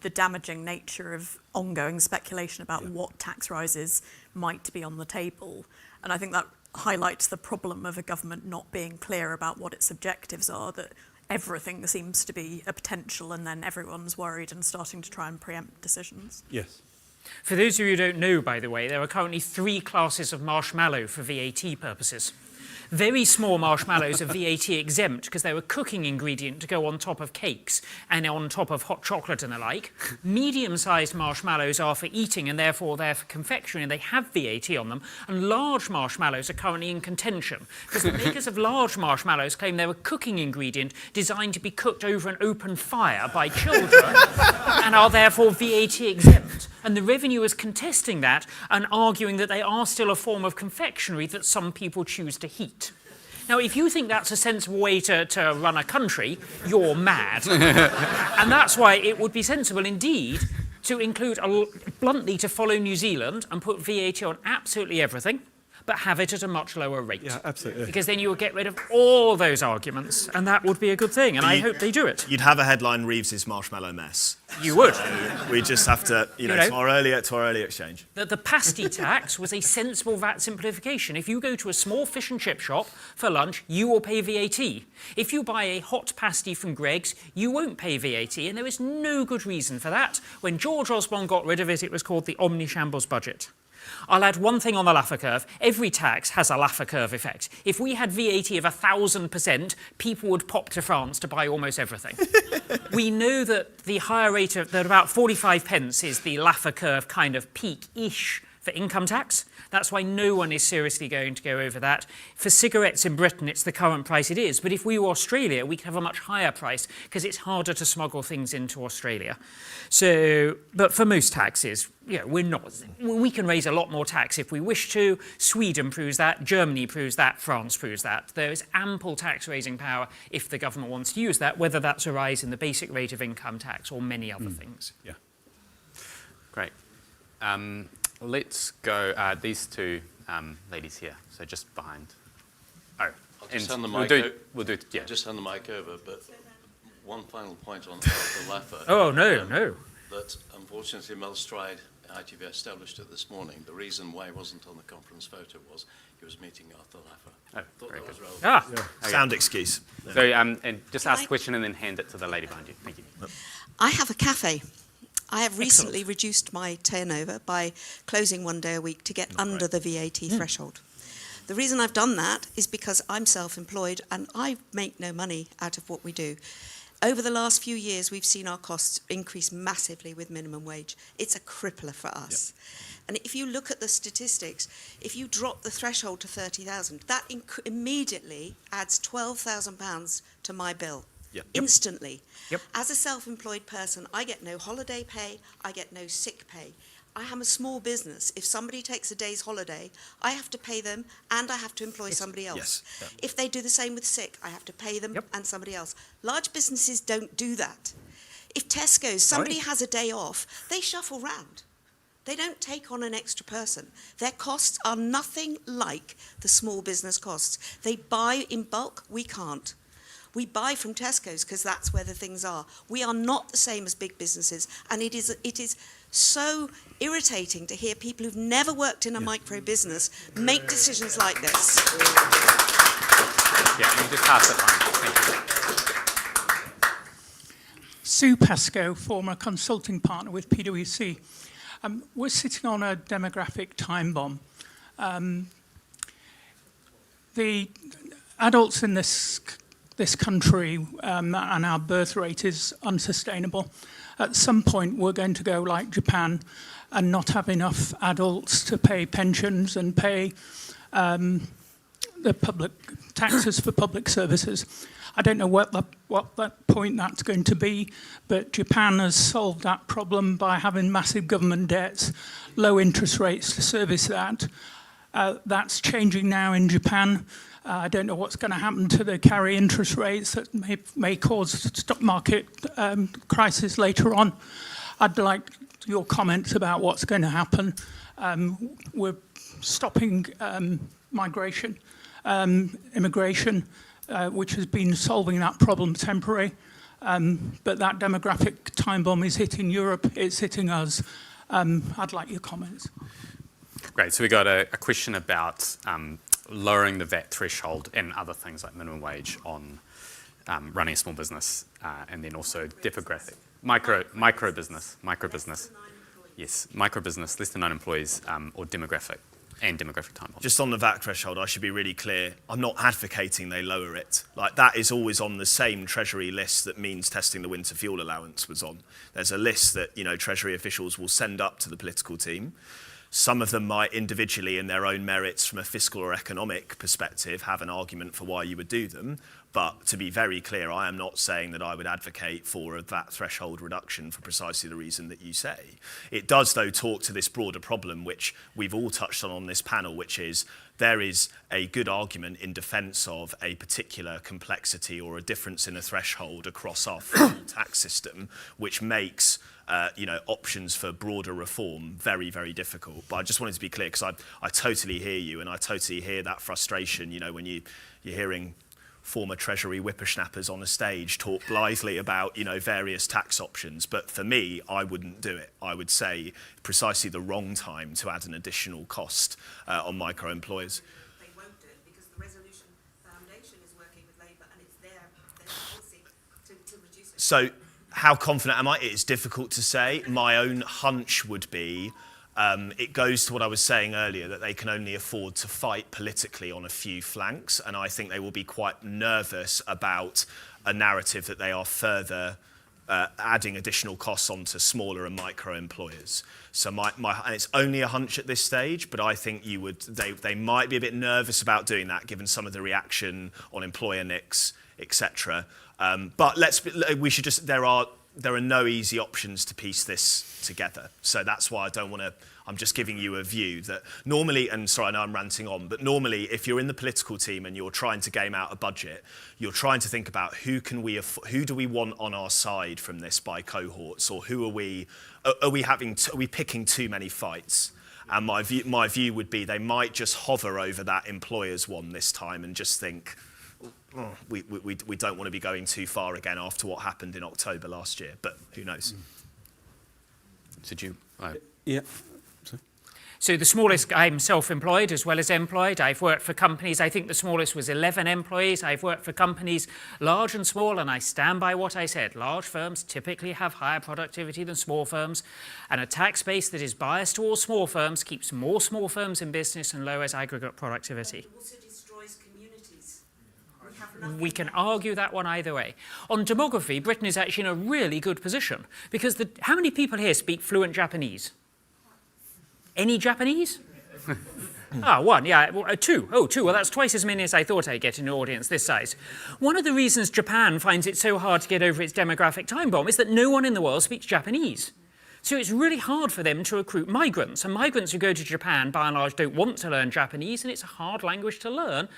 damaging nature of ongoing speculation about what tax rises might be on the table. And I think that highlights the problem of a government not being clear about what its objectives are, that everything seems to be a potential and then everyone's worried and starting to try and preempt decisions. Yes. For those of you who don't know, by the way, there are currently 3 classes of marshmallow for VAT purposes. Very small marshmallows are VAT exempt because they're a cooking ingredient to go on top of cakes and on top of hot chocolate and the like. Medium-sized marshmallows are for eating and therefore they're for confectionery and they have VAT on them. And large marshmallows are currently in contention because the makers of large marshmallows claim they're a cooking ingredient designed to be cooked over an open fire by children and are therefore VAT exempt. And the Revenue is contesting that and arguing that they are still a form of confectionery that some people choose to heat. Now, if you think that's a sensible way to run a country, you're mad. And that's why it would be sensible indeed to include, bluntly, to follow New Zealand and put VAT on absolutely everything, but have it at a much lower rate. Yeah, absolutely. Because then you would get rid of all those arguments, and that would be a good thing, and I hope they do it. You'd have a headline, Reeves's marshmallow mess. You would. We just have to, to our early exchange. The pasty tax was a sensible VAT simplification. If you go to a small fish and chip shop for lunch, you will pay VAT. If you buy a hot pasty from Greggs, you won't pay VAT, and there is no good reason for that. When George Osborne got rid of it, it was called the omnishambles budget. I'll add one thing on the Laffer curve. Every tax has a Laffer curve effect. If we had VAT of 1,000%, people would pop to France to buy almost everything. We know that the higher rate of, that about 45 pence is the Laffer curve kind of peak-ish for income tax. That's why no one is seriously going to go over that. For cigarettes in Britain, it's the current price it is. But if we were Australia, we could have a much higher price because it's harder to smuggle things into Australia. So, but for most taxes, we're not. We can raise a lot more tax if we wish to. Sweden proves that. Germany proves that. France proves that. There is ample tax raising power if the government wants to use that, whether that's a rise in the basic rate of income tax or many other things. Yeah. Great. Let's go, these two ladies here, so just behind. Oh, I'll just hand the we'll mic do, yeah. Just hand the mic over, but one final point on Arthur Laffer. Oh, no. That unfortunately Mel Stride, ITV established it this morning. The reason why he wasn't on the conference photo was he was meeting Arthur Laffer. Oh, Thought very that was good. relevant. Sound excuse. So, and just ask a question and then hand it to the lady behind you. Thank you. I have a cafe. I have recently reduced my turnover by closing 1 day a week to get under the VAT threshold. The reason I've done that is because I'm self-employed and I make no money out of what we do. Over the last few years, we've seen our costs increase massively with minimum wage. It's a crippler for us. Yep. And if you look at the statistics, if you drop the threshold to 30,000, that immediately adds £12,000 to my bill. Yep. Instantly. Yep. As a self-employed person, I get no holiday pay, I get no sick pay. I am a small business. If somebody takes a day's holiday, I have to pay them and I have to employ somebody else. Yes. Yep. If they do the same with sick, I have to pay them and somebody else. Large businesses don't do that. If Tesco's, somebody has a day off, they shuffle round. They don't take on an extra person. Their costs are nothing like the small business costs. They buy in bulk, we can't. We buy from Tesco's because that's where the things are. We are not the same as big businesses, and it is so irritating to hear people who've never worked in a micro business make decisions like this. Yeah, you just pass it on. Thank you. Sue Pascoe, former consulting partner with PwC. We're sitting on a demographic time bomb. The adults in this country and our birth rate is unsustainable. At some point, we're going to go like Japan and not have enough adults to pay pensions and pay the public taxes for public services. I don't know what that point that's going to be, but Japan has solved that problem by having massive government debts, low interest rates to service that. That's changing now in Japan. I don't know what's going to happen to the carry interest rates that may cause a stock market crisis later on. I'd like your comments about what's going to happen. We're stopping immigration, which has been solving that problem temporarily. But that demographic time bomb is hitting Europe, it's hitting us. I'd like your comments. Great, so we got a question about lowering the VAT threshold and other things like minimum wage on running a small business, and then also demographic, micro business. Yes, micro business, less than 9 employees, or demographic time bomb. Just on the VAT threshold, I should be really clear. I'm not advocating they lower it. Like, that is always on the same Treasury list that means testing the winter fuel allowance was on. There's a list that, Treasury officials will send up to the political team. Some of them might individually, in their own merits from a fiscal or economic perspective, have an argument for why you would do them. But to be very clear, I am not saying that I would advocate for a VAT threshold reduction for precisely the reason that you say. It does, though, talk to this broader problem, which we've all touched on this panel, which is there is a good argument in defence of a particular complexity or a difference in a threshold across our full tax system, which makes options for broader reform very, very difficult. But I just wanted to be clear, because I totally hear you, and I totally hear that frustration, when you're hearing former Treasury whippersnappers on a stage talk blithely about, various tax options. But for me, I wouldn't do it. I would say precisely the wrong time to add an additional cost on micro-employers. They won't do it because the Resolution Foundation is working with Labour and it's their policy to reduce it. So how confident am I? It's difficult to say. My own hunch would be it goes to what I was saying earlier, that they can only afford to fight politically on a few flanks, and I think they will be quite nervous about a narrative that they are further adding additional costs onto smaller and micro employers. So and it's only a hunch at this stage, but I think they might be a bit nervous about doing that given some of the reaction on employer NICs, etc. But there are no easy options to piece this together. So that's why I'm just giving you a view that normally, and sorry, I know I'm ranting on, but normally if you're in the political team and you're trying to game out a budget, you're trying to think about who do we want on our side from this by cohorts, or are we picking too many fights? And my view would be they might just hover over that employers one this time and just think, we don't want to be going too far again after what happened in October last year, but who knows? Did you? Yeah. So the smallest, I'm self-employed as well as employed. I've worked for companies, I think the smallest was 11 employees. I've worked for companies large and small, and I stand by what I said. Large firms typically have higher productivity than small firms, and a tax base that is biased towards small firms keeps more small firms in business and lowers aggregate productivity. It also destroys communities. We can argue that one either way. On demography, Britain is actually in a really good position, because how many people here speak fluent Japanese? Any Japanese? One, yeah. Well, two. Oh, two. Well, that's twice as many as I thought I'd get in an audience this size. One of the reasons Japan finds it so hard to get over its demographic time bomb is that no one in the world speaks Japanese. So it's really hard for them to recruit migrants. And migrants who go to Japan, by and large, don't want to learn Japanese, and it's a hard language to learn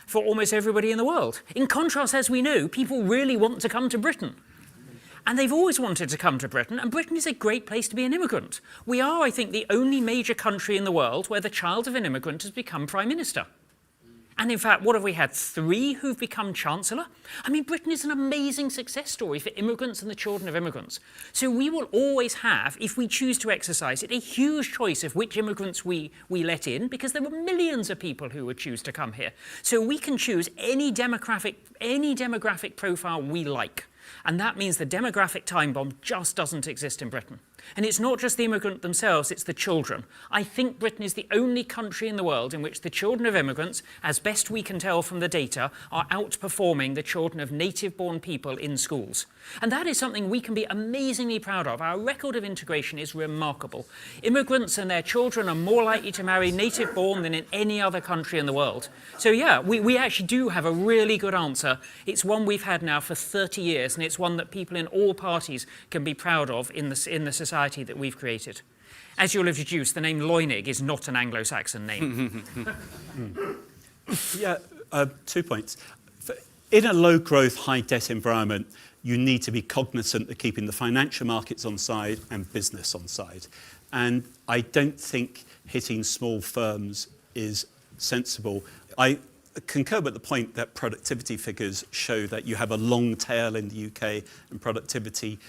for almost everybody in the world. In contrast, as we know, people really want to come to Britain. And they've always wanted to come to Britain, and Britain is a great place to be an immigrant. We are, I think, the only major country in the world where the child of an immigrant has become Prime Minister. And in fact, what have we had? 3 who've become Chancellor? I mean, Britain is an amazing success story for immigrants and the children of immigrants. So we will always have, if we choose to exercise it, a huge choice of which immigrants we let in, because there are millions of people who would choose to come here. So we can choose any demographic profile we like. And that means the demographic time bomb just doesn't exist in Britain. And it's not just the immigrant themselves, it's the children. I think Britain is the only country in the world in which the children of immigrants, as best we can tell from the data, are outperforming the children of native-born people in schools. And that is something we can be amazingly proud of. Our record of integration is remarkable. Immigrants and their children are more likely to marry native-born than in any other country in the world. So yeah, we actually do have a really good answer. It's one we've had now for 30 years, and it's one that people in all parties can be proud of in the society that we've created. As you'll have deduced, the name Loinig is not an Anglo-Saxon name. Yeah, 2 points. In a low-growth, high-debt environment, you need to be cognizant of keeping the financial markets on side and business on side. And I don't think hitting small firms is sensible. I concur with the point that productivity figures show that you have a long tail in the UK, and productivity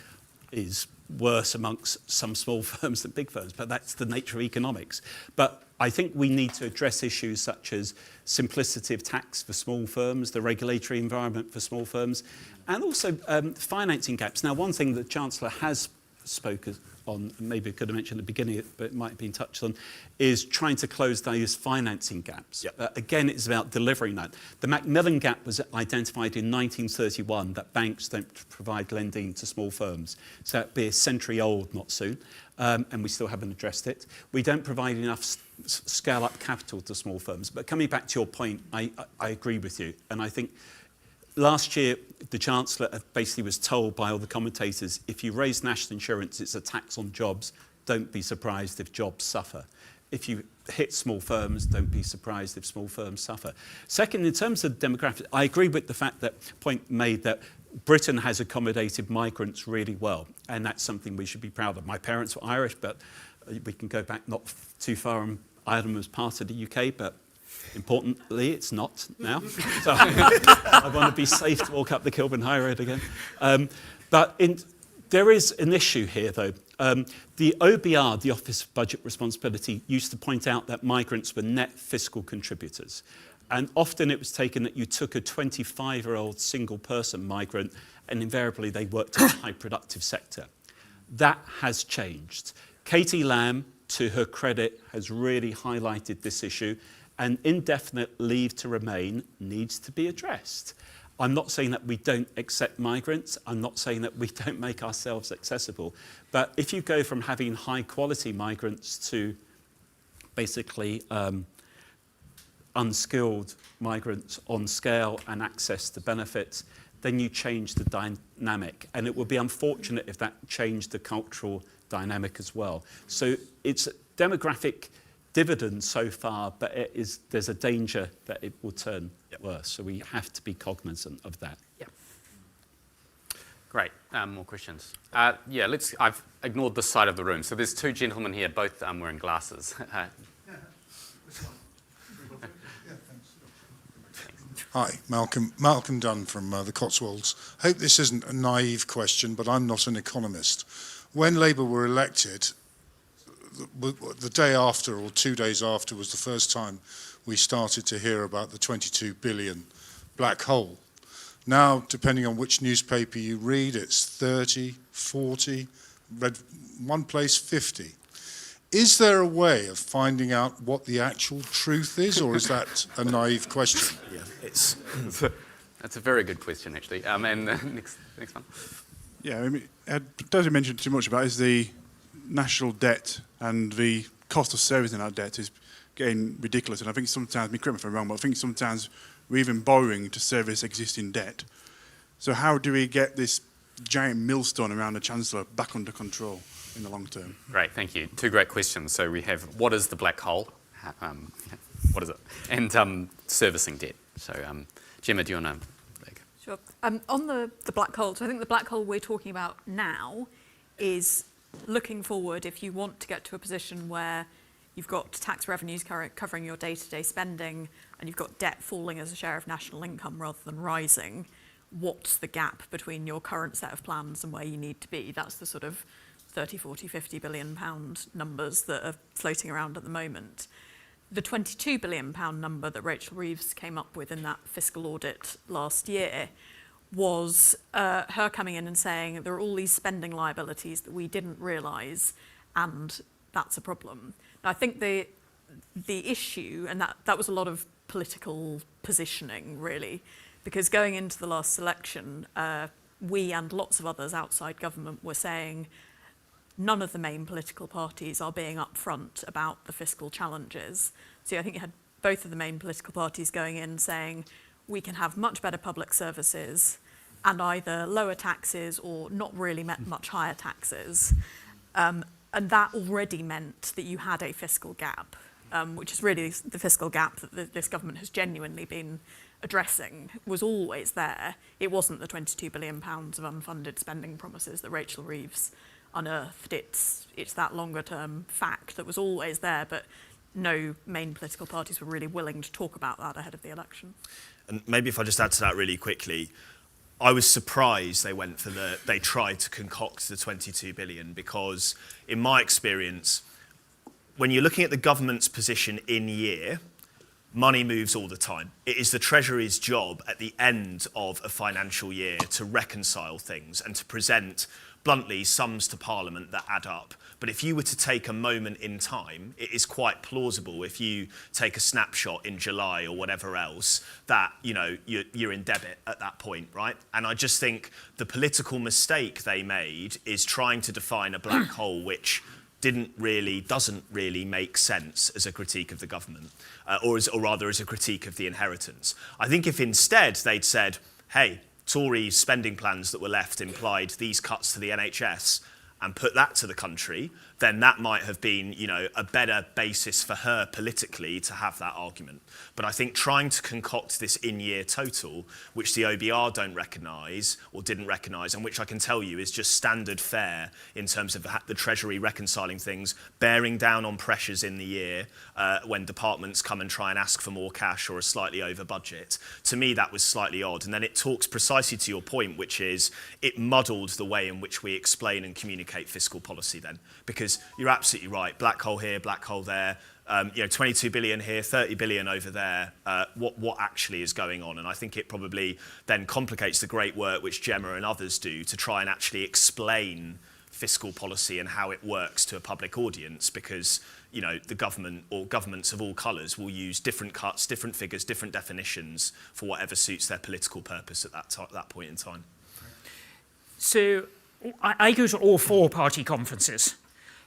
is worse amongst some small firms than big firms, but that's the nature of economics. But I think we need to address issues such as simplicity of tax for small firms, the regulatory environment for small firms, and also financing gaps. Now, one thing that the Chancellor has spoken on, maybe I could have mentioned at the beginning, but it might have been touched on, is trying to close those financing gaps. Yep. Again, it's about delivering that. The Macmillan gap was identified in 1931, that banks don't provide lending to small firms. So that'd be a century old, not soon, and we still haven't addressed it. We don't provide enough scale-up capital to small firms. But coming back to your point, I agree with you, and I think last year, the Chancellor basically was told by all the commentators, if you raise national insurance, it's a tax on jobs. Don't be surprised if jobs suffer. If you hit small firms, don't be surprised if small firms suffer. Second, in terms of demographics, I agree with the point made that Britain has accommodated migrants really well, and that's something we should be proud of. My parents were Irish, but we can go back not too far, and Ireland was part of the UK, but importantly, it's not now. So I want to be safe to walk up the Kilburn High Road again. There is an issue here, though. The OBR, the Office of Budget Responsibility, used to point out that migrants were net fiscal contributors. And often it was taken that you took a 25-year-old single-person migrant, and invariably they worked in a high-productive sector. That has changed. Katie Lamb, to her credit, has really highlighted this issue, and indefinite leave to remain needs to be addressed. I'm not saying that we don't accept migrants. I'm not saying that we don't make ourselves accessible. But if you go from having high quality migrants to basically unskilled migrants on scale and access to benefits, then you change the dynamic. And it would be unfortunate if that changed the cultural dynamic as well. So it's demographic dividends so far, but there's a danger that it will turn worse. So we have to be cognizant of that. Yeah. Great. More questions? I've ignored this side of the room. So there's two gentlemen here, both wearing glasses. Hi, Malcolm Dunn from the Cotswolds. Hope this isn't a naive question, but I'm not an economist. When Labour were elected, the day after or 2 days after was the first time we started to hear about the 22 billion black hole. Now, depending on which newspaper you read, it's 30, 40, read one place 50. Is there a way of finding out what the actual truth is, or is that a naive question? Yeah, that's a very good question, actually. And next one. Yeah, I mean, it doesn't mention too much about is the national debt and the cost of servicing that debt is getting ridiculous. And I think sometimes, correct me if I'm wrong, but I think sometimes we're even borrowing to service existing debt. So how do we get this giant millstone around the Chancellor back under control in the long term? Great, thank you. Two great questions. So we have, what is the black hole? What is it? And servicing debt. So Gemma, do you want to? Sure. On the black hole, so I think the black hole we're talking about now is looking forward. If you want to get to a position where you've got tax revenues covering your day-to-day spending and you've got debt falling as a share of national income rather than rising, what's the gap between your current set of plans and where you need to be? That's the sort of 30, 40, 50 billion pound numbers that are floating around at the moment. The 22 billion pound number that Rachel Reeves came up with in that fiscal audit last year was her coming in and saying there are all these spending liabilities that we didn't realise, and that's a problem. Now, I think the issue, and that was a lot of political positioning, really, because going into the last election, we and lots of others outside government were saying none of the main political parties are being upfront about the fiscal challenges. So I think you had both of the main political parties going in saying we can have much better public services and either lower taxes or not really much higher taxes. And that already meant that you had a fiscal gap, which is really the fiscal gap that this government has genuinely been addressing, was always there. It wasn't the £22 billion of unfunded spending promises that Rachel Reeves unearthed. It's that longer term fact that was always there, but no main political parties were really willing to talk about that ahead of the election. And maybe if I just add to that really quickly, I was surprised they tried to concoct the 22 billion, because in my experience, when you're looking at the government's position in year, money moves all the time. It is the Treasury's job at the end of a financial year to reconcile things and to present, bluntly, sums to Parliament that add up. But if you were to take a moment in time, it is quite plausible if you take a snapshot in July or whatever else that, you're in debit at that point, right? And I just think the political mistake they made is trying to define a black hole which doesn't really make sense as a critique of the government, or rather as a critique of the inheritance. I think if instead they'd said, hey, Tory spending plans that were left implied these cuts to the NHS, and put that to the country, then that might have been, a better basis for her politically to have that argument. But I think trying to concoct this in-year total, which the OBR don't recognise or didn't recognise, and which I can tell you is just standard fare in terms of the Treasury reconciling things, bearing down on pressures in the year when departments come and try and ask for more cash or are slightly over budget. To me, that was slightly odd. And then it talks precisely to your point, which is it muddled the way in which we explain and communicate fiscal policy then. Because you're absolutely right, black hole here, black hole there, 22 billion here, 30 billion over there, what actually is going on? And I think it probably then complicates the great work which Gemma and others do to try and actually explain fiscal policy and how it works to a public audience, because the government or governments of all colours will use different cuts, different figures, different definitions for whatever suits their political purpose at that point in time. So I go to all 4 party conferences.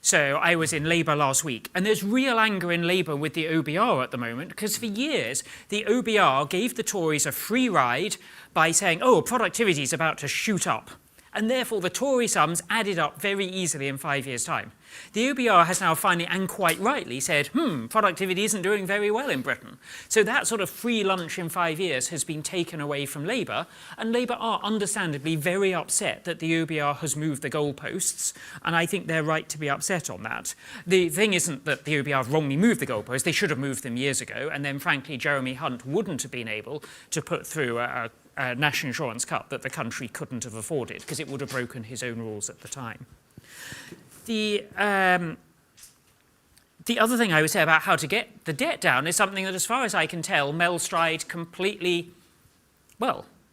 So I was in Labour last week, and there's real anger in Labour with the OBR at the moment, because for years the OBR gave the Tories a free ride by saying, oh, productivity is about to shoot up. And therefore the Tory sums added up very easily in 5 years' time. The OBR has now finally, and quite rightly, said, productivity isn't doing very well in Britain. So that sort of free lunch in 5 years has been taken away from Labour, and Labour are understandably very upset that the OBR has moved the goalposts, and I think they're right to be upset on that. The thing isn't that the OBR have wrongly moved the goalposts, they should have moved them years ago, and then frankly Jeremy Hunt wouldn't have been able to put through a national insurance cut that the country couldn't have afforded, because it would have broken his own rules at the time. The other thing I would say about how to get the debt down is something that, as far as I can tell, Mel Stride completely,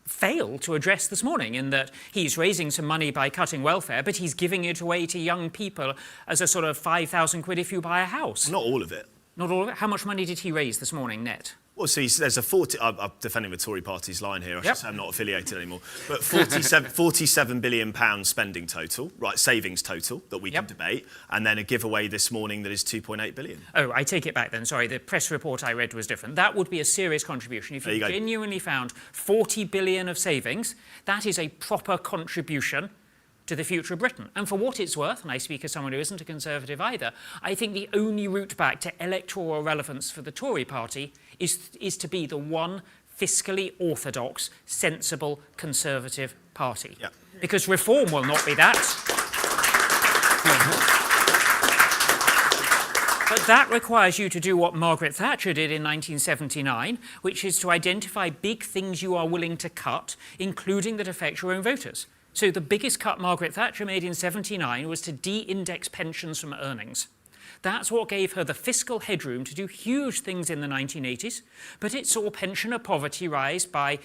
failed to address this morning, in that he's raising some money by cutting welfare, but he's giving it away to young people as a sort of 5,000 quid if you buy a house. Not all of it. Not all of it? How much money did he raise this morning, net? Well, see, there's a 40... I'm defending the Tory party's line here. I should say I'm not affiliated anymore. But £47 billion spending total, right, savings total, that we can debate, and then a giveaway this morning that is £2.8 billion. Oh, I take it back then. Sorry, the press report I read was different. That would be a serious contribution. If you genuinely found 40 billion of savings, that is a proper contribution to the future of Britain. And for what it's worth, and I speak as someone who isn't a Conservative either, I think the only route back to electoral relevance for the Tory party is to be the one fiscally orthodox, sensible, Conservative party. Yeah. Because reform will not be that. But that requires you to do what Margaret Thatcher did in 1979, which is to identify big things you are willing to cut, including that affect your own voters. So the biggest cut Margaret Thatcher made in 79 was to de-index pensions from earnings. That's what gave her the fiscal headroom to do huge things in the 1980s, but it saw pensioner poverty rise by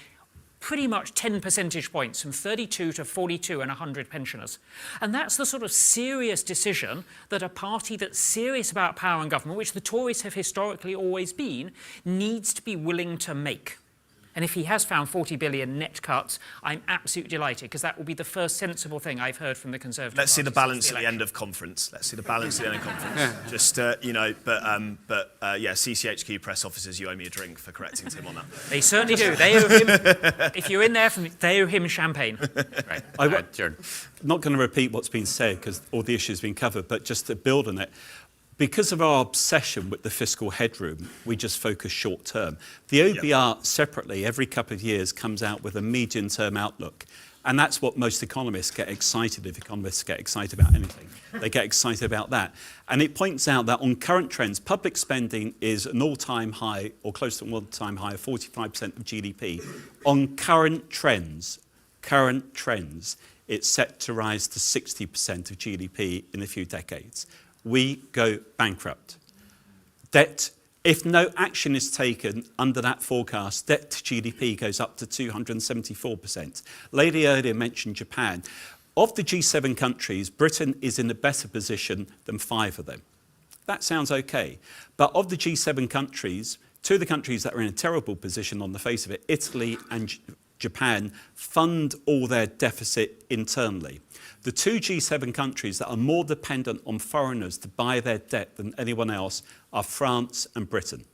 pretty much 10 percentage points, from 32 to 42 and 100 pensioners. And that's the sort of serious decision that a party that's serious about power and government, which the Tories have historically always been, needs to be willing to make. And if he has found 40 billion net cuts, I'm absolutely delighted, because that will be the first sensible thing I've heard from the Conservative Let's see the Party balance at the end of conference. Let's see the balance at the end of conference. Just, CCHQ press officers, you owe me a drink for correcting Tim on that. They certainly do. They owe him, if you're in there, they owe him champagne. Right. Jared. I'm not going to repeat what's been said, because all the issues have been covered, but just to build on it, because of our obsession with the fiscal headroom, we just focus short term. The OBR separately, every couple of years, comes out with a medium-term outlook. And that's what most economists get excited if economists get excited about anything. They get excited about that. And it points out that on current trends, public spending is an all-time high, or close to an all-time high, of 45% of GDP. On current trends, it's set to rise to 60% of GDP in a few decades. We go bankrupt. Debt, if no action is taken under that forecast, debt to GDP goes up to 274%. Lady earlier mentioned Japan. Of the G7 countries, Britain is in a better position than 5 of them. That sounds okay. But of the G7 countries, 2 of the countries that are in a terrible position on the face of it, Italy and Japan, fund all their deficit internally. The 2 G7 countries that are more dependent on foreigners to buy their debt than anyone else are France and Britain.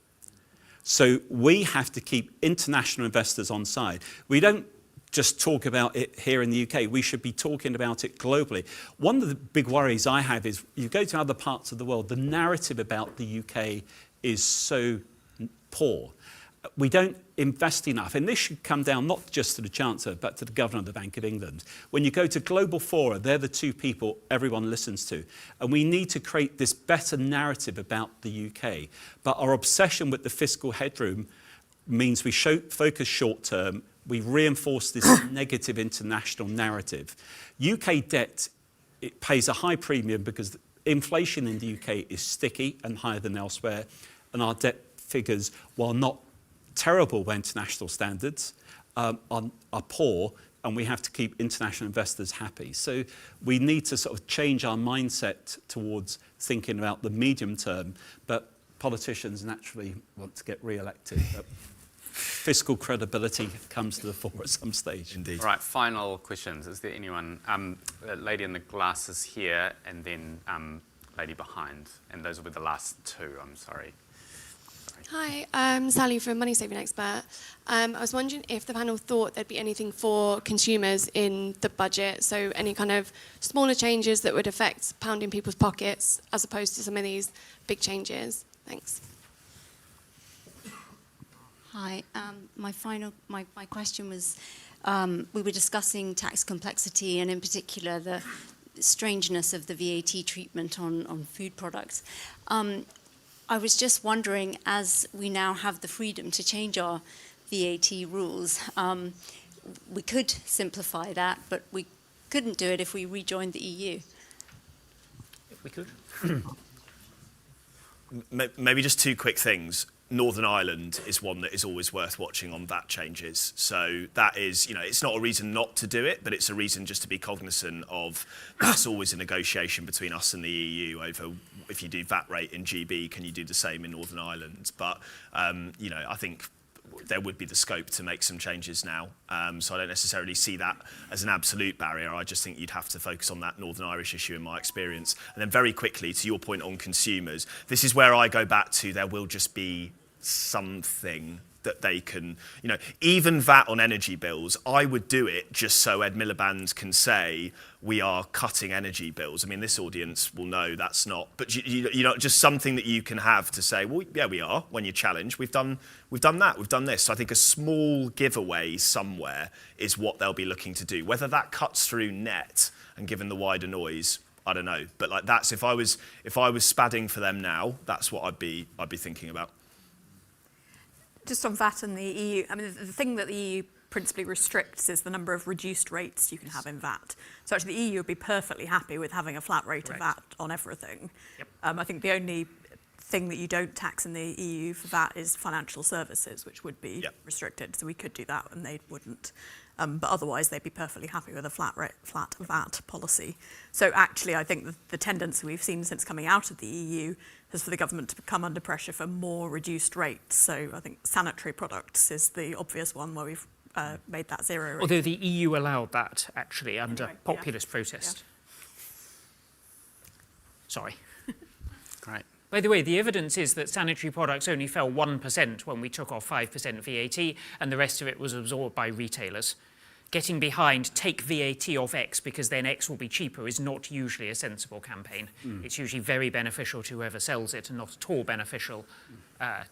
So we have to keep international investors on side. We don't just talk about it here in the UK. We should be talking about it globally. One of the big worries I have is you go to other parts of the world, the narrative about the UK is so poor. We don't invest enough. And this should come down not just to the Chancellor, but to the Governor of the Bank of England. When you go to global fora, they're the 2 people everyone listens to. And we need to create this better narrative about the UK. But our obsession with the fiscal headroom means we focus short term, we reinforce this negative international narrative. UK debt, it pays a high premium because inflation in the UK is sticky and higher than elsewhere. And our debt figures, while not terrible by international standards, are poor and we have to keep international investors happy. So we need to sort of change our mindset towards thinking about the medium term, but politicians naturally want to get re-elected. Fiscal credibility comes to the fore at some stage. Indeed. All right, final questions. Is there anyone? Lady in the glasses here, and then lady behind. And those will be the last two, I'm sorry. Hi, I'm Sally from Money Saving Expert. I was wondering if the panel thought there'd be anything for consumers in the budget, so any kind of smaller changes that would affect pounding people's pockets as opposed to some of these big changes. Thanks. Hi, my question was, we were discussing tax complexity and in particular the strangeness of the VAT treatment on food products. I was just wondering, as we now have the freedom to change our VAT rules, we could simplify that, but we couldn't do it if we rejoined the EU. If we could. Maybe just two quick things. Northern Ireland is one that is always worth watching on VAT changes. So that is, it's not a reason not to do it, but it's a reason just to be cognizant of that's always a negotiation between us and the EU over if you do VAT rate in GB, can you do the same in Northern Ireland? But, I think there would be the scope to make some changes now. So I don't necessarily see that as an absolute barrier. I just think you'd have to focus on that Northern Irish issue in my experience. And then very quickly, to your point on consumers, this is where I go back to there will just be something that they can, even VAT on energy bills, I would do it just so Ed Miliband can say we are cutting energy bills. I mean, this audience will know that's not, but just something that you can have to say, well, yeah, we are, when you challenge, we've done that, we've done this. So I think a small giveaway somewhere is what they'll be looking to do. Whether that cuts through net and given the wider noise, I don't know. But that's, if I was spadding for them now, that's what I'd be thinking about. Just on VAT and the EU, I mean, the thing that the EU principally restricts is the number of reduced rates you can have in VAT. So actually the EU would be perfectly happy with having a flat rate of VAT on everything. Yep. I think the only thing that you don't tax in the EU for VAT is financial services, which would be restricted. So we could do that and they wouldn't. But otherwise they'd be perfectly happy with a flat VAT policy. So actually I think the tendency we've seen since coming out of the EU is for the government to come under pressure for more reduced rates. So I think sanitary products is the obvious one where we've made that zero rate. Although the EU allowed that, actually, under populist protest. Sorry. Great. By the way, the evidence is that sanitary products only fell 1% when we took off 5% VAT, and the rest of it was absorbed by retailers. Getting behind, take VAT off X because then X will be cheaper is not usually a sensible campaign. It's usually very beneficial to whoever sells it and not at all beneficial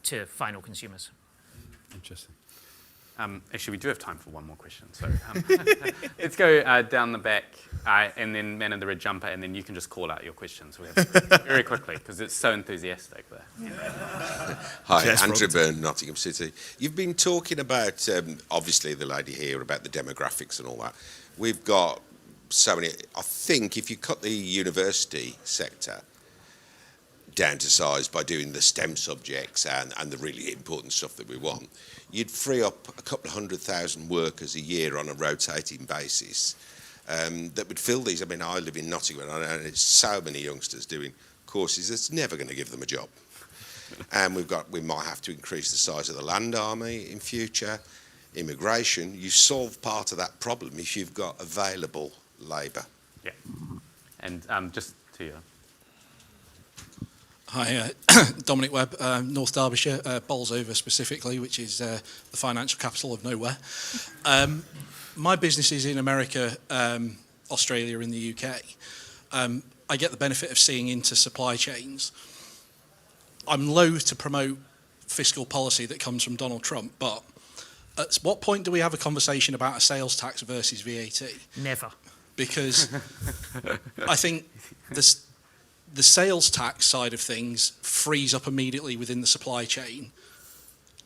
to final consumers. Interesting. Actually, we do have time for one more question. So let's go down the back and then man in the red jumper, and then you can just call out your questions very quickly because it's so enthusiastic there. Hi, Andrew Byrne, Nottingham City. You've been talking about, obviously, the lady here about the demographics and all that. We've got so many. I think if you cut the university sector down to size by doing the STEM subjects and the really important stuff that we want, you'd free up a couple of 100,000 workers a year on a rotating basis that would fill these. I mean, I live in Nottingham and it's so many youngsters doing courses that's never going to give them a job. And we might have to increase the size of the land army in future. Immigration, you solve part of that problem if you've got available labour. Yeah. And just to you. Hi, Dominic Webb, North Derbyshire, Bolsover specifically, which is the financial capital of nowhere. My business is in America, Australia and the UK. I get the benefit of seeing into supply chains. I'm loath to promote fiscal policy that comes from Donald Trump, but at what point do we have a conversation about a sales tax versus VAT? Never. Because I think the sales tax side of things frees up immediately within the supply chain.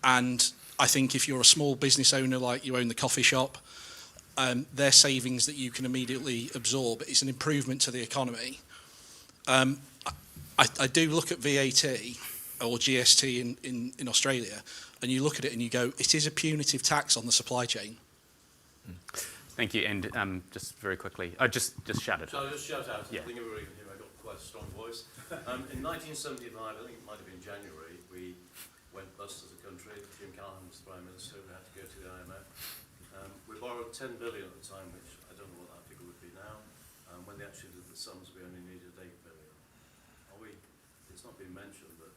And I think if you're a small business owner, like you own the coffee shop, they're savings that you can immediately absorb. It's an improvement to the economy. I do look at VAT or GST in Australia, and you look at it and you go, it is a punitive tax on the supply chain. Thank you, and just very quickly, just shout it. Shall I just shout out? Yeah. I think everybody can hear me. I've got quite a strong voice. In 1975, I think it might have been January, we went bust as a country. Jim Callaghan was the Prime Minister. We had to go to the IMF. We borrowed 10 billion at the time, which I don't know what that figure would be now. When they actually did the sums, we only needed 8 billion. It's not been mentioned, but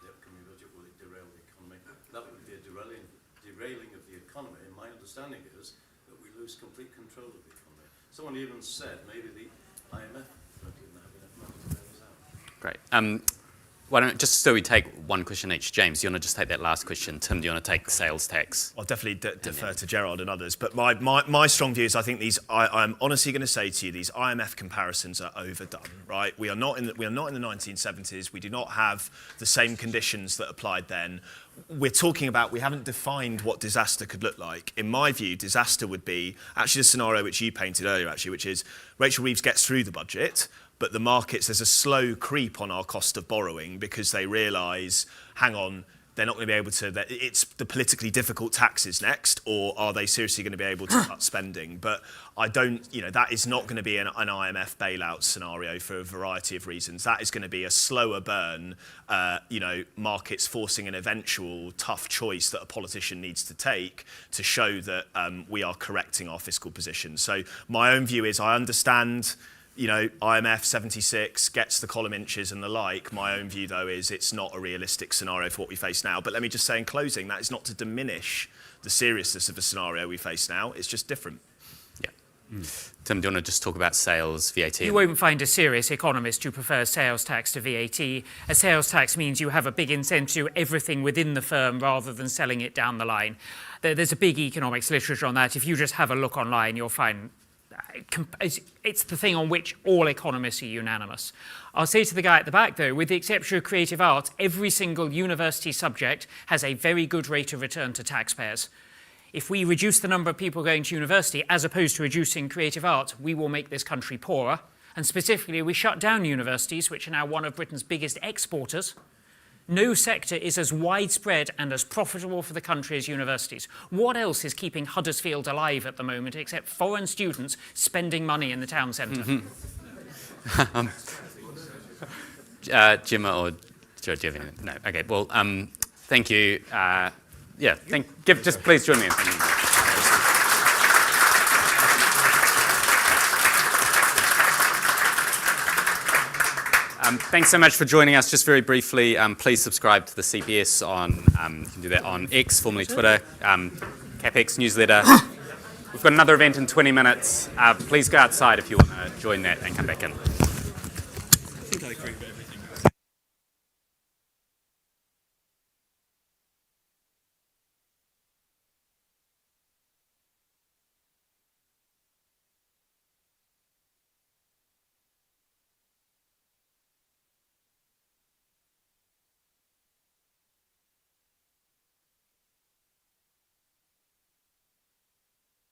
the upcoming budget will derail the economy. That would be a derailing of the economy. And my understanding is that we lose complete control of the economy. Someone even said maybe the IMF don't even have enough money to bail us out. Great. Why don't, just so we take one question each, James, do you want to just take that last question? Tim, do you want to take sales tax? I'll definitely defer to Gerard and others. But my strong view is I think I'm honestly going to say to you, these IMF comparisons are overdone, right? We are not in the 1970s. We do not have the same conditions that applied then. We're talking about, we haven't defined what disaster could look like. In my view, disaster would be actually the scenario which you painted earlier, actually, which is Rachel Reeves gets through the budget, but the markets, there's a slow creep on our cost of borrowing because they realise, hang on, they're not going to be able to, it's the politically difficult taxes next, or are they seriously going to be able to cut spending? But I don't, that is not going to be an IMF bailout scenario for a variety of reasons. That is going to be a slower burn, markets forcing an eventual tough choice that a politician needs to take to show that we are correcting our fiscal position. So my own view is I understand IMF 76 gets the column inches and the like. My own view, though, is it's not a realistic scenario for what we face now. But let me just say in closing, that is not to diminish the seriousness of the scenario we face now. It's just different. Yeah. Tim, do you want to just talk about sales, VAT? You won't find a serious economist who prefers sales tax to VAT. A sales tax means you have a big incentive to do everything within the firm rather than selling it down the line. There's a big economics literature on that. If you just have a look online, you'll find it's the thing on which all economists are unanimous. I'll say to the guy at the back, though, with the exception of creative arts, every single university subject has a very good rate of return to taxpayers. If we reduce the number of people going to university, as opposed to reducing creative arts, we will make this country poorer. And specifically, we shut down universities, which are now one of Britain's biggest exporters. No sector is as widespread and as profitable for the country as universities. What else is keeping Huddersfield alive at the moment except foreign students spending money in the town centre? Gemma or Joe, do you have anything? No. Okay. Well, thank you. Just please join me in thanking you. Thanks so much for joining us. Just very briefly, please subscribe to the CBS on, you can do that on X, formerly Twitter, CapX newsletter. We've got another event in 20 minutes. Please go outside if you want to join that and come back in. I think I agree.